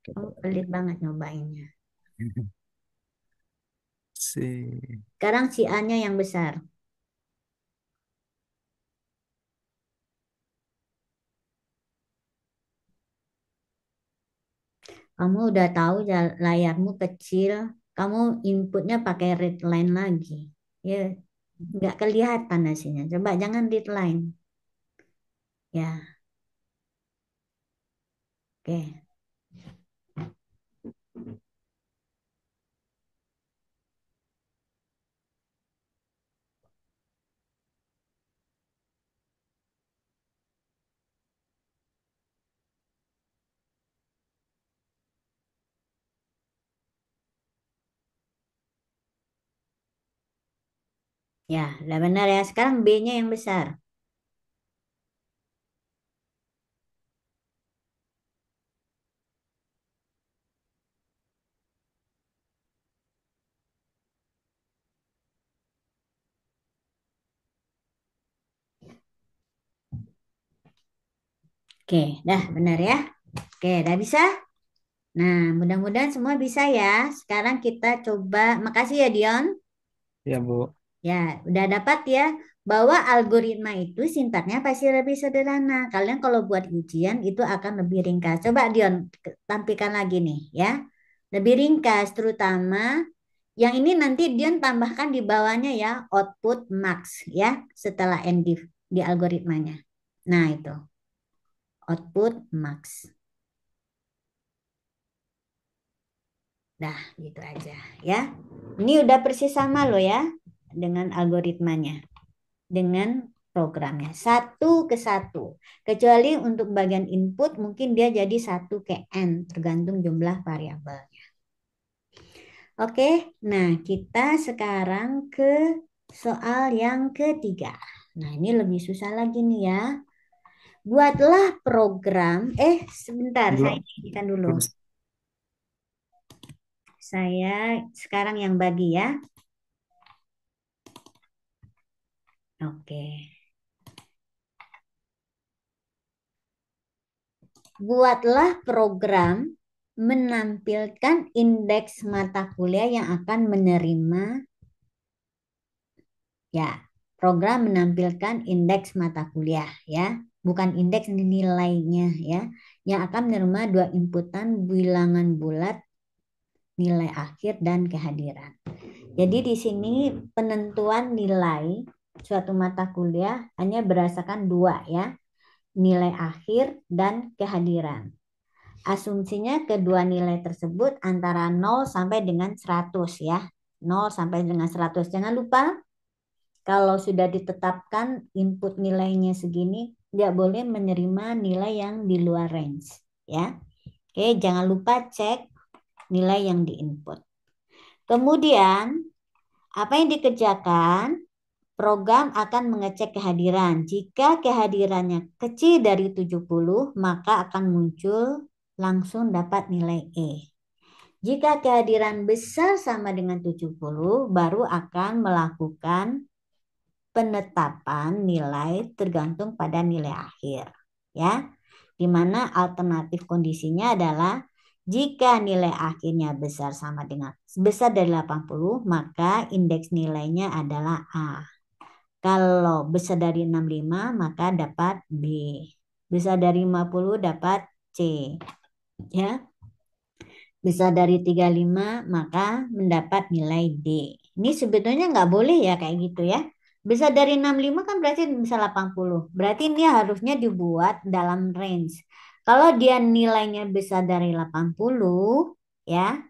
Coba Oh, lagi. pelit banget nyobainnya. Si. Sekarang si A-nya yang besar. Kamu udah tahu layarmu kecil. Kamu inputnya pakai red line lagi. Ya, nggak kelihatan hasilnya. Coba jangan red line. Ya, oke. Ya, udah benar ya. Sekarang B-nya yang besar. Oke, dah benar ya. Oke, udah bisa. Nah, mudah-mudahan semua bisa ya. Sekarang kita coba. Makasih ya, Dion. Ya, Bu. Ya, udah dapat ya bahwa algoritma itu sintaknya pasti lebih sederhana. Kalian kalau buat ujian itu akan lebih ringkas. Coba Dion tampilkan lagi nih ya. Lebih ringkas terutama yang ini nanti Dion tambahkan di bawahnya ya output max ya setelah endif di algoritmanya. Nah, itu output max. Dah, gitu aja ya. Ini udah persis sama loh ya dengan algoritmanya. Dengan programnya satu ke satu. Kecuali untuk bagian input mungkin dia jadi satu ke n tergantung jumlah variabelnya. Oke, nah kita sekarang ke soal yang ketiga. Nah ini lebih susah lagi nih ya. Buatlah program, sebentar saya Belum. ikan dulu. Belum. Saya sekarang yang bagi ya. Oke. Buatlah program menampilkan indeks mata kuliah yang akan menerima ya, program menampilkan indeks mata kuliah ya, bukan indeks nilainya ya, yang akan menerima dua inputan bilangan bulat, nilai akhir dan kehadiran. Jadi di sini penentuan nilai suatu mata kuliah hanya berdasarkan dua ya, nilai akhir dan kehadiran. Asumsinya kedua nilai tersebut antara 0 sampai dengan 100 ya. 0 sampai dengan 100. Jangan lupa kalau sudah ditetapkan input nilainya segini, nggak boleh menerima nilai yang di luar range ya. Oke, jangan lupa cek nilai yang diinput. Kemudian, apa yang dikerjakan? Program akan mengecek kehadiran. Jika kehadirannya kecil dari 70, maka akan muncul langsung dapat nilai E. Jika kehadiran besar sama dengan 70, baru akan melakukan penetapan nilai tergantung pada nilai akhir. Ya, di mana alternatif kondisinya adalah jika nilai akhirnya besar dari 80, maka indeks nilainya adalah A. Kalau besar dari 65 maka dapat B. Besar dari 50 dapat C. Ya. Besar dari 35 maka mendapat nilai D. Ini sebetulnya nggak boleh ya kayak gitu ya. Besar dari 65 kan berarti bisa 80. Berarti ini harusnya dibuat dalam range. Kalau dia nilainya besar dari 80 ya,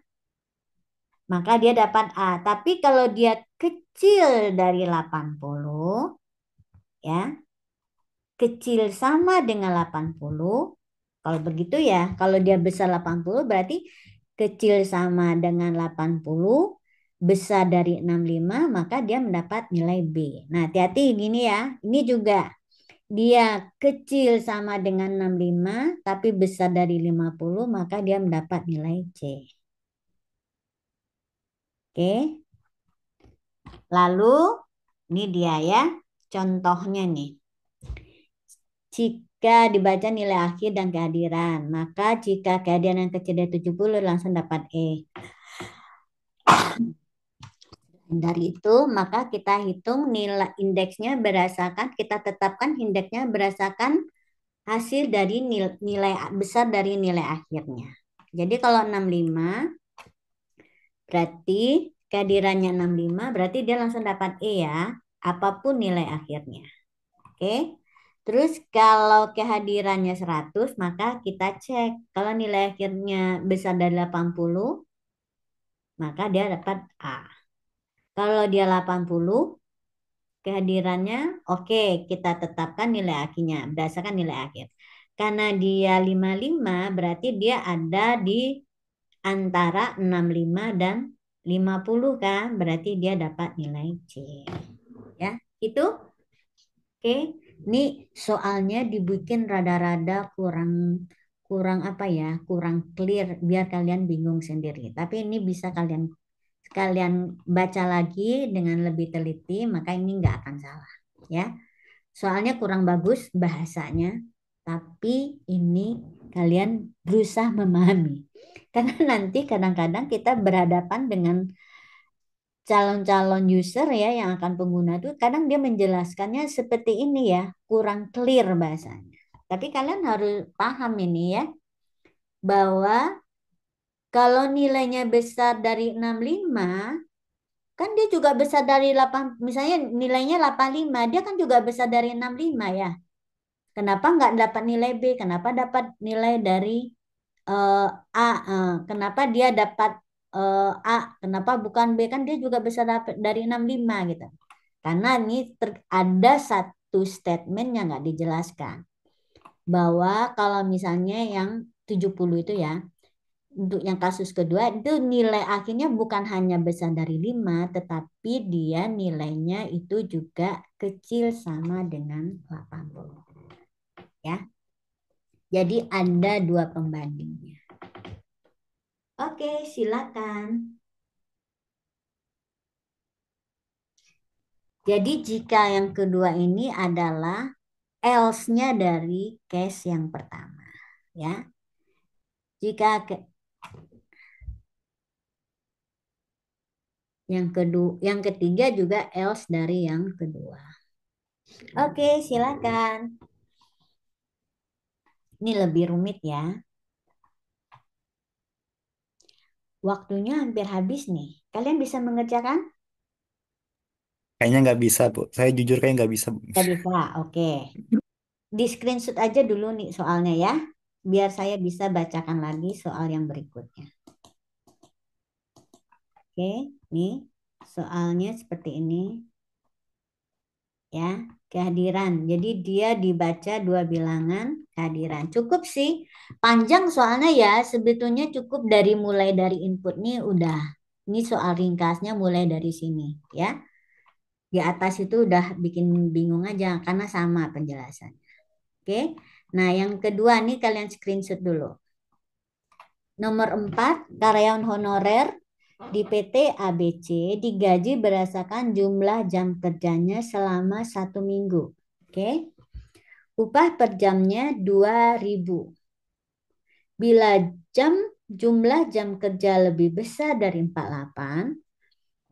maka dia dapat A. Tapi kalau dia kecil dari 80 ya, kecil sama dengan 80. Kalau begitu ya, kalau dia besar 80 berarti kecil sama dengan 80, besar dari 65 maka dia mendapat nilai B. Nah, hati-hati gini ya. Ini juga dia kecil sama dengan 65 tapi besar dari 50 maka dia mendapat nilai C. Oke. Lalu ini dia ya contohnya nih. Jika dibaca nilai akhir dan kehadiran, maka jika kehadiran yang kecil dari 70 langsung dapat E. Dari itu, maka kita hitung nilai indeksnya berdasarkan, kita tetapkan indeksnya berdasarkan hasil dari nilai besar dari nilai akhirnya. Jadi kalau 65, berarti kehadirannya 65, berarti dia langsung dapat E ya, apapun nilai akhirnya. Oke. Terus kalau kehadirannya 100, maka kita cek. Kalau nilai akhirnya besar dari 80, maka dia dapat A. Kalau dia 80, kehadirannya oke, kita tetapkan nilai akhirnya berdasarkan nilai akhir. Karena dia 55, berarti dia ada di antara 65 dan 50 kan? Berarti dia dapat nilai C. Ya, itu. Oke, ini soalnya dibikin rada-rada kurang kurang apa ya, kurang clear biar kalian bingung sendiri. Tapi ini bisa kalian kalian baca lagi dengan lebih teliti, maka ini nggak akan salah. Ya, soalnya kurang bagus bahasanya, tapi ini kalian berusaha memahami. Karena nanti kadang-kadang kita berhadapan dengan calon-calon user ya yang akan pengguna itu kadang dia menjelaskannya seperti ini ya, kurang clear bahasanya. Tapi kalian harus paham ini ya, bahwa kalau nilainya besar dari 65, kan dia juga besar dari 8, misalnya nilainya 85, dia kan juga besar dari 65 ya. Kenapa nggak dapat nilai B? Kenapa dapat nilai dari eh, A? Kenapa dia dapat A? Kenapa bukan B? Kan dia juga bisa dapat dari 65 gitu. Karena ini ada satu statement yang nggak dijelaskan. Bahwa kalau misalnya yang 70 itu ya, untuk yang kasus kedua itu nilai akhirnya bukan hanya besar dari 5, tetapi dia nilainya itu juga kecil sama dengan 80. Ya. Jadi ada dua pembandingnya. Oke, silakan. Jadi jika yang kedua ini adalah else-nya dari case yang pertama, ya. Jika yang kedua, yang ketiga juga else dari yang kedua. Oke, silakan. Ini lebih rumit ya. Waktunya hampir habis nih. Kalian bisa mengerjakan? Kayaknya nggak bisa, Bu. Saya jujur kayak nggak bisa, Bu. Nggak bisa, oke. Di screenshot aja dulu nih soalnya ya, biar saya bisa bacakan lagi soal yang berikutnya. Oke, nih soalnya seperti ini ya, kehadiran. Jadi dia dibaca dua bilangan kehadiran. Cukup sih, panjang soalnya ya, sebetulnya cukup dari mulai dari input nih udah. Ini soal ringkasnya mulai dari sini ya. Di atas itu udah bikin bingung aja karena sama penjelasannya. Oke. Nah, yang kedua nih kalian screenshot dulu. Nomor 4, karyawan honorer di PT ABC digaji berdasarkan jumlah jam kerjanya selama 1 minggu. Oke. Upah per jamnya 2.000. Bila jumlah jam kerja lebih besar dari 48,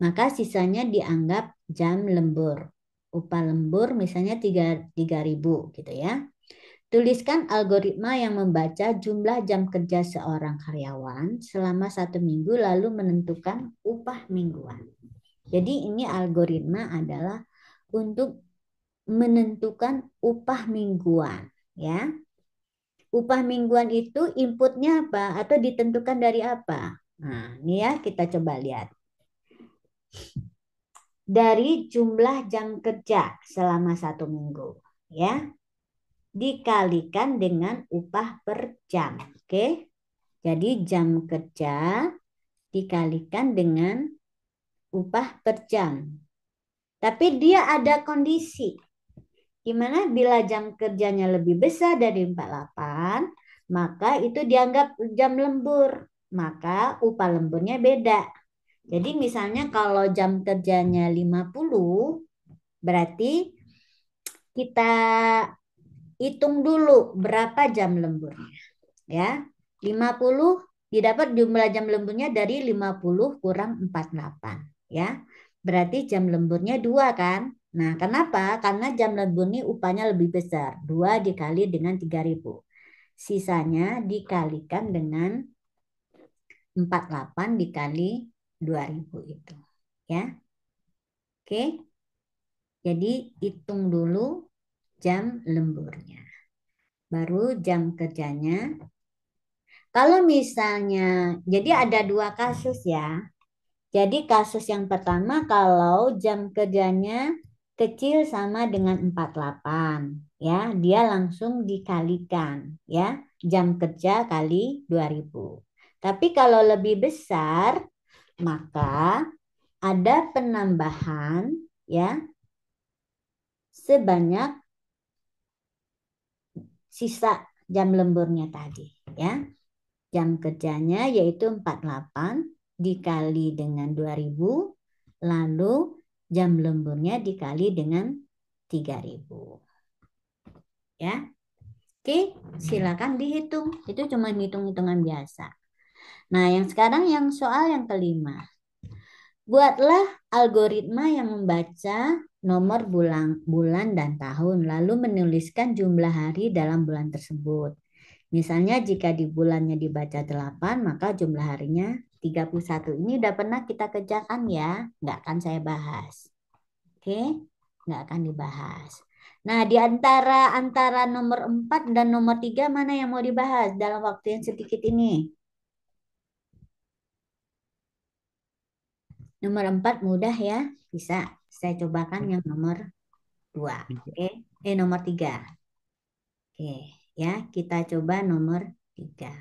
maka sisanya dianggap jam lembur. Upah lembur misalnya 3.000 gitu ya. Tuliskan algoritma yang membaca jumlah jam kerja seorang karyawan selama 1 minggu lalu menentukan upah mingguan. Jadi ini algoritma adalah untuk menentukan upah mingguan ya. Upah mingguan itu inputnya apa atau ditentukan dari apa? Nah, ini ya kita coba lihat. Dari jumlah jam kerja selama 1 minggu ya, dikalikan dengan upah per jam. Oke. Jadi jam kerja dikalikan dengan upah per jam. Tapi dia ada kondisi. Di mana bila jam kerjanya lebih besar dari 48, maka itu dianggap jam lembur. Maka upah lemburnya beda. Jadi misalnya kalau jam kerjanya 50, berarti kita hitung dulu berapa jam lemburnya. Ya, 50 didapat jumlah jam lemburnya dari 50 kurang 48. Ya, berarti jam lemburnya 2 kan? Nah, kenapa? Karena jam lembur ini upahnya lebih besar. 2 dikali dengan 3.000. Sisanya dikalikan dengan 48 dikali 2.000 itu. Ya. Oke. Jadi hitung dulu jam lemburnya. Baru jam kerjanya. Kalau misalnya, jadi ada dua kasus ya. Jadi kasus yang pertama kalau jam kerjanya kecil sama dengan 48 ya, dia langsung dikalikan ya, jam kerja kali 2.000. Tapi kalau lebih besar maka ada penambahan ya sebanyak sisa jam lemburnya tadi ya. Jam kerjanya yaitu 48 dikali dengan 2.000, lalu jam lemburnya dikali dengan 3.000. Ya. Oke, silakan dihitung. Itu cuma hitung-hitungan biasa. Nah, yang sekarang yang soal yang kelima. Buatlah algoritma yang membaca nomor bulan dan tahun, lalu menuliskan jumlah hari dalam bulan tersebut. Misalnya jika di bulannya dibaca 8, maka jumlah harinya 31. Ini udah pernah kita kerjakan ya, nggak akan saya bahas. Oke, nggak akan dibahas. Nah, di antara nomor 4 dan nomor 3 mana yang mau dibahas dalam waktu yang sedikit ini? Nomor 4 mudah ya, bisa. Saya cobakan yang nomor 2. Oke, nomor 3. Oke, ya, kita coba nomor 3.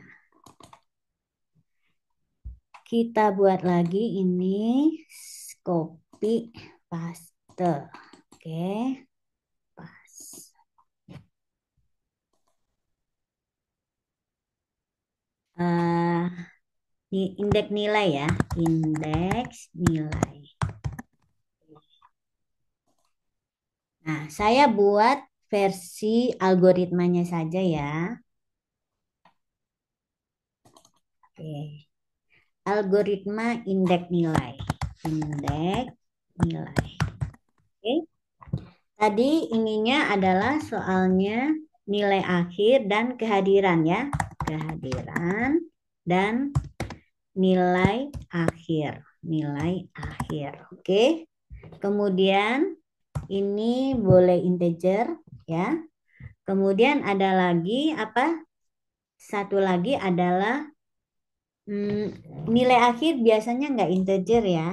Kita buat lagi ini copy paste. Oke, pas. Indeks nilai ya, indeks nilai. Nah, saya buat versi algoritmanya saja ya. Oke. Algoritma indeks nilai. Indeks nilai. Oke. Tadi ininya adalah soalnya nilai akhir dan kehadiran ya. Kehadiran dan nilai akhir. Nilai akhir. Oke. Kemudian ini boleh integer ya. Kemudian ada lagi apa? Satu lagi adalah nilai akhir biasanya nggak integer ya.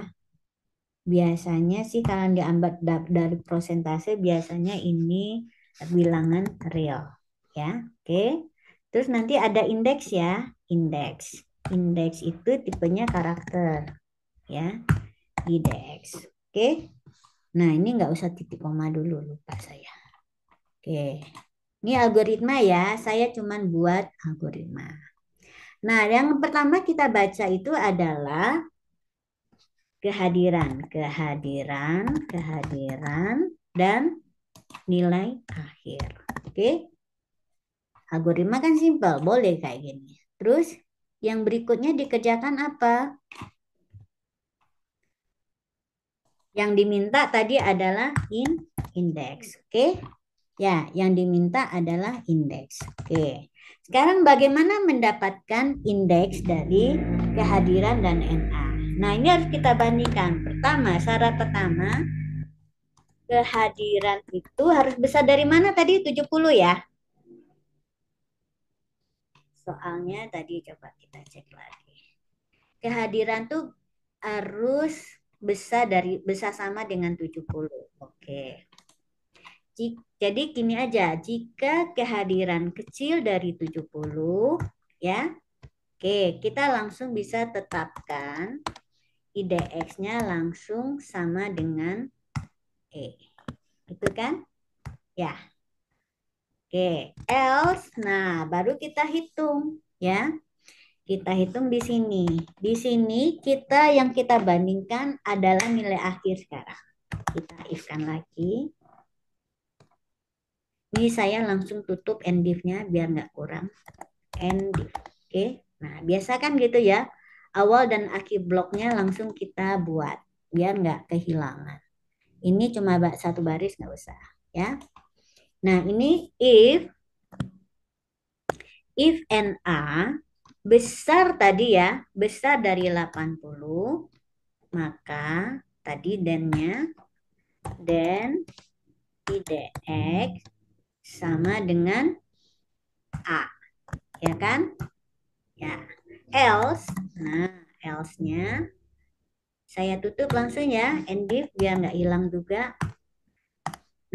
Biasanya sih kalau diambil dari persentase biasanya ini bilangan real ya. Oke. Terus nanti ada indeks ya, indeks. Indeks itu tipenya karakter ya, indeks. Oke. Nah, ini nggak usah titik koma dulu, lupa saya. Oke. Ini algoritma ya, saya cuman buat algoritma. Nah, yang pertama kita baca itu adalah kehadiran, kehadiran, kehadiran, dan nilai akhir. Oke, algoritma kan simpel, boleh kayak gini. Terus yang berikutnya dikerjakan apa? Yang diminta tadi adalah indeks. Oke, ya, yang diminta adalah indeks. Oke, sekarang bagaimana mendapatkan indeks dari kehadiran dan NA? Nah, ini harus kita bandingkan. Pertama, syarat pertama, kehadiran itu harus besar dari mana tadi? 70 ya. Soalnya tadi coba kita cek lagi. Kehadiran tuh harus besar sama dengan 70. Oke. Jadi gini aja, jika kehadiran kecil dari 70 ya. Oke, kita langsung bisa tetapkan IDX-nya langsung sama dengan E. Itu kan? Ya. Oke, else, nah baru kita hitung ya. Kita hitung di sini. Di sini yang kita bandingkan adalah nilai akhir sekarang. Kita if-kan lagi. Ini saya langsung tutup end div-nya biar nggak kurang. End div. Oke, nah biasa kan gitu ya. Awal dan akhir bloknya langsung kita buat biar nggak kehilangan. Ini cuma satu baris nggak usah ya. Nah ini if NA besar tadi ya, besar dari 80, maka tadi dennya den IDX sama dengan A, ya kan? Ya, else, nah else-nya saya tutup langsung ya, end div biar nggak hilang juga.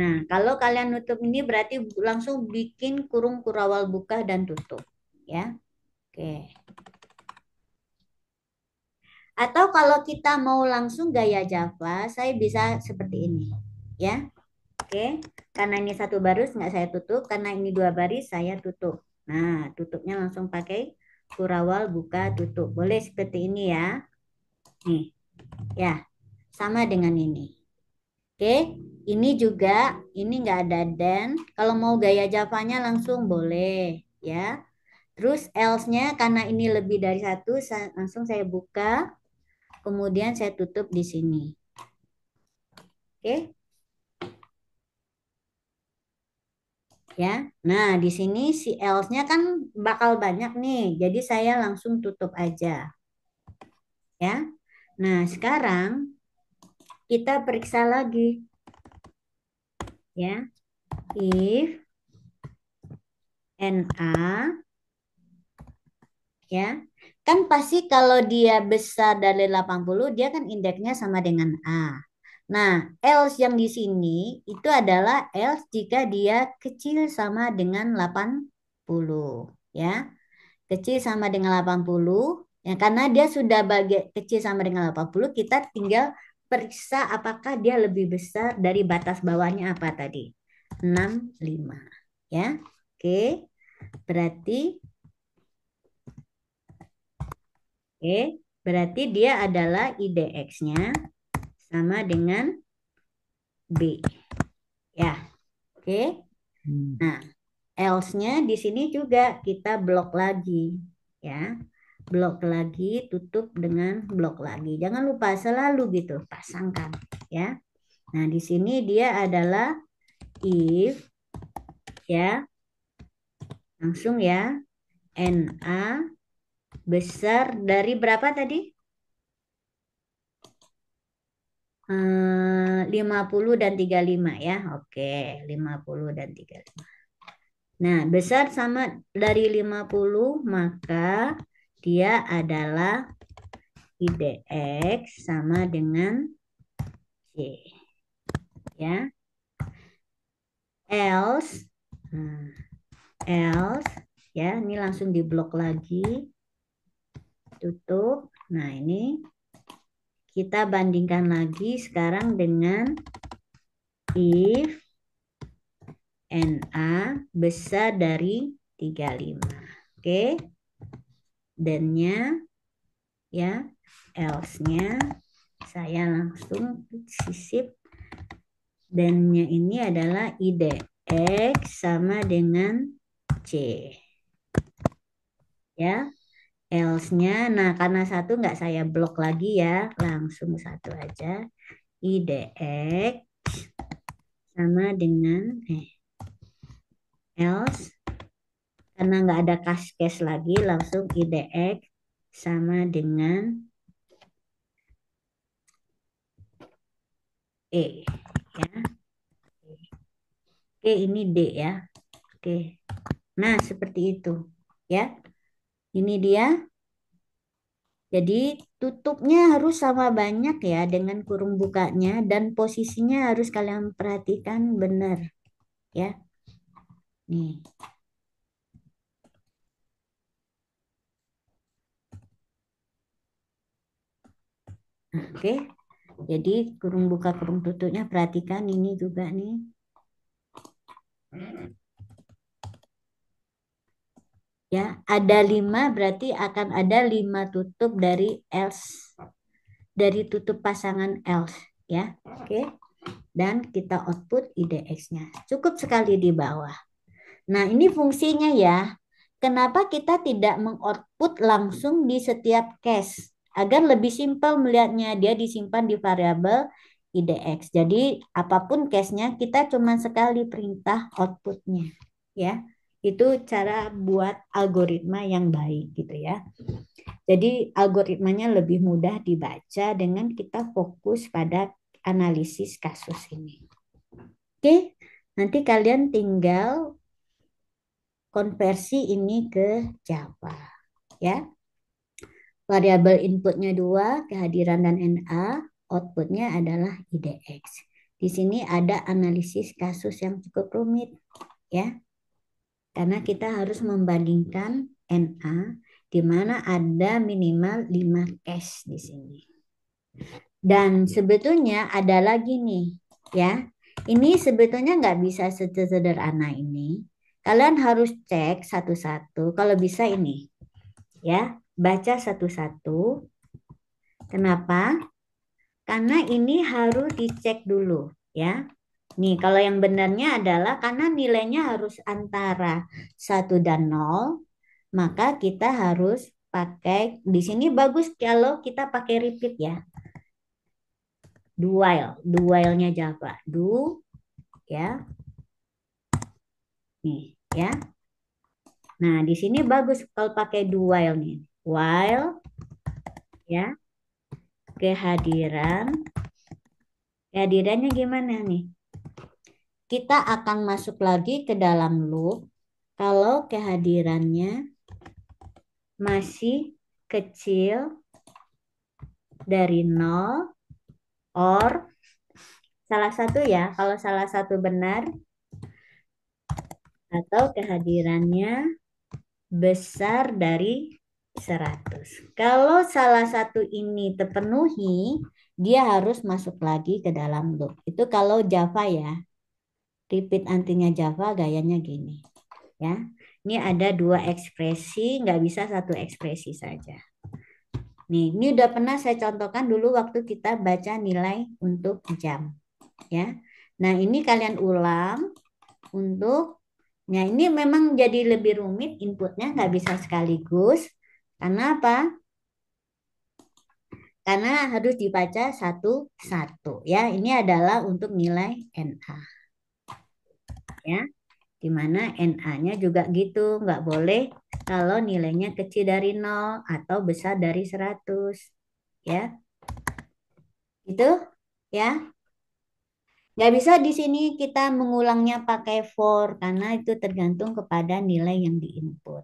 Nah, kalau kalian nutup ini berarti langsung bikin kurung kurawal buka dan tutup, ya. Oke. Atau kalau kita mau langsung gaya Java, saya bisa seperti ini. Ya, oke. Karena ini satu baris nggak saya tutup, karena ini dua baris saya tutup. Nah, tutupnya langsung pakai kurawal buka tutup. Boleh seperti ini ya. Nih, ya, sama dengan ini. Oke, ini juga, ini nggak ada dan. Kalau mau gaya Javanya langsung boleh ya. Terus else-nya karena ini lebih dari satu, langsung saya buka. Kemudian saya tutup di sini. Oke. Ya. Nah, di sini si else-nya kan bakal banyak nih. Jadi saya langsung tutup aja. Ya. Nah, sekarang kita periksa lagi. Ya. If NA ya. Kan pasti kalau dia besar dari 80, dia kan indeksnya sama dengan A. Nah, else yang di sini itu adalah else jika dia kecil sama dengan 80, ya. Kecil sama dengan 80, ya karena dia sudah kecil sama dengan 80, kita tinggal periksa apakah dia lebih besar dari batas bawahnya apa tadi. 65, ya. Oke. Berarti berarti dia adalah IDX-nya sama dengan B. Ya, oke. Hmm. Nah, else-nya di sini juga kita blok lagi, ya. Blok lagi, tutup dengan blok lagi. Jangan lupa selalu gitu, pasangkan, ya. Nah, di sini dia adalah if, ya. Langsung ya, NA besar dari berapa tadi? 50 dan 35 ya. Oke, 50 dan 35. Nah, besar sama dari 50, maka dia adalah IDX sama dengan C. Ya, else, nah, else, ya, ini langsung diblok lagi, tutup. Nah, ini kita bandingkan lagi sekarang dengan if NA besar dari 35. Oke, dan-nya ya, else-nya saya langsung sisip, dan-nya ini adalah IDX sama dengan C. Ya, else-nya, nah karena satu nggak saya blok lagi ya, langsung satu aja. IDX sama dengan else, karena nggak ada case lagi, langsung IDX sama dengan E. Ya. Oke, ini D ya. Oke. Nah, seperti itu. Ya. Ini dia. Jadi tutupnya harus sama banyak ya dengan kurung bukanya, dan posisinya harus kalian perhatikan benar ya. Nih. Nah, oke. Jadi kurung buka kurung tutupnya perhatikan ini juga nih. Ya, ada 5 berarti akan ada 5 tutup dari else, dari tutup pasangan else ya. Oke. Dan kita output IDX-nya. Cukup sekali di bawah. Nah, ini fungsinya ya. Kenapa kita tidak mengoutput langsung di setiap case? Agar lebih simpel melihatnya, dia disimpan di variabel IDX. Jadi, apapun case-nya, kita cuma sekali perintah outputnya. Ya, itu cara buat algoritma yang baik gitu ya. Jadi, algoritmanya lebih mudah dibaca dengan kita fokus pada analisis kasus ini. Oke, nanti kalian tinggal konversi ini ke Java. Ya, variabel inputnya 2, kehadiran dan NA, outputnya adalah IDX. Di sini ada analisis kasus yang cukup rumit, ya, karena kita harus membandingkan NA, di mana ada minimal 5 case di sini. Dan sebetulnya ada lagi nih, ya. Ini sebetulnya nggak bisa sesederhana ini. Kalian harus cek satu-satu. Kalau bisa ini, ya, baca satu-satu. Kenapa? Karena ini harus dicek dulu, ya. Nih, kalau yang benarnya adalah karena nilainya harus antara 1 dan 0, maka kita harus pakai, di sini bagus kalau kita pakai repeat ya. Do while-nya Java. Do ya. Nih, ya. Nah, di sini bagus kalau pakai do while nih. While ya, kehadiran. Kehadirannya gimana nih? Kita akan masuk lagi ke dalam loop kalau kehadirannya masih kecil dari 0 or salah satu ya, kalau salah satu benar atau kehadirannya besar dari 100. Kalau salah satu ini terpenuhi, dia harus masuk lagi ke dalam loop. Itu kalau Java ya. Repeat antinya Java gayanya gini. Ya, ini ada 2 ekspresi, nggak bisa 1 ekspresi saja. Nih, ini udah pernah saya contohkan dulu waktu kita baca nilai untuk jam. Ya, nah ini kalian ulang untuk, nah ini memang jadi lebih rumit, inputnya nggak bisa sekaligus. Karena apa? Karena harus dibaca satu-satu. Ya, ini adalah untuk nilai NA. Ya, dimana NA-nya juga gitu, nggak boleh kalau nilainya kecil dari 0 atau besar dari 100. Ya, itu. ya. Nggak bisa di sini kita mengulangnya pakai for karena itu tergantung kepada nilai yang diinput.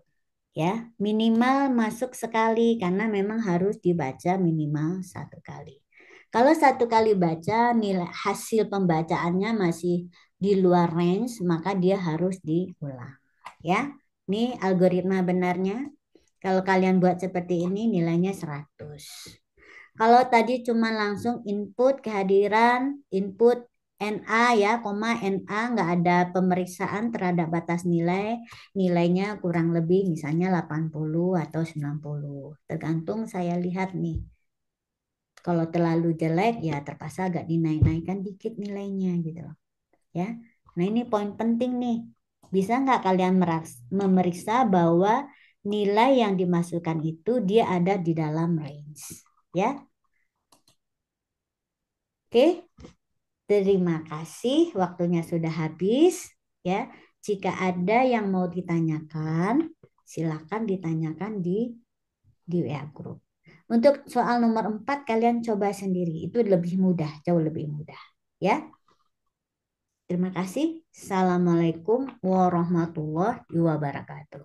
Ya, minimal masuk sekali karena memang harus dibaca minimal satu kali. Kalau satu kali baca nilai hasil pembacaannya masih di luar range, maka dia harus diulang. Ya, ini algoritma benarnya. Kalau kalian buat seperti ini nilainya 100. Kalau tadi cuma langsung input kehadiran, input NA ya, koma NA nggak ada pemeriksaan terhadap batas nilai, nilainya kurang lebih misalnya 80 atau 90. Tergantung saya lihat nih. Kalau terlalu jelek ya terpaksa agak dinaik-naikkan dikit nilainya gitu loh. Ya. Nah ini poin penting nih. Bisa nggak kalian memeriksa bahwa nilai yang dimasukkan itu dia ada di dalam range. Ya, oke. Terima kasih, waktunya sudah habis. Ya, jika ada yang mau ditanyakan, silakan ditanyakan di WA Group. Untuk soal nomor 4, kalian coba sendiri. Itu lebih mudah, jauh lebih mudah. Ya, terima kasih. Assalamualaikum warahmatullahi wabarakatuh.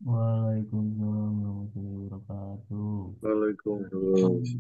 Waalaikumsalam warahmatullahi wabarakatuh. Waalaikumsalam.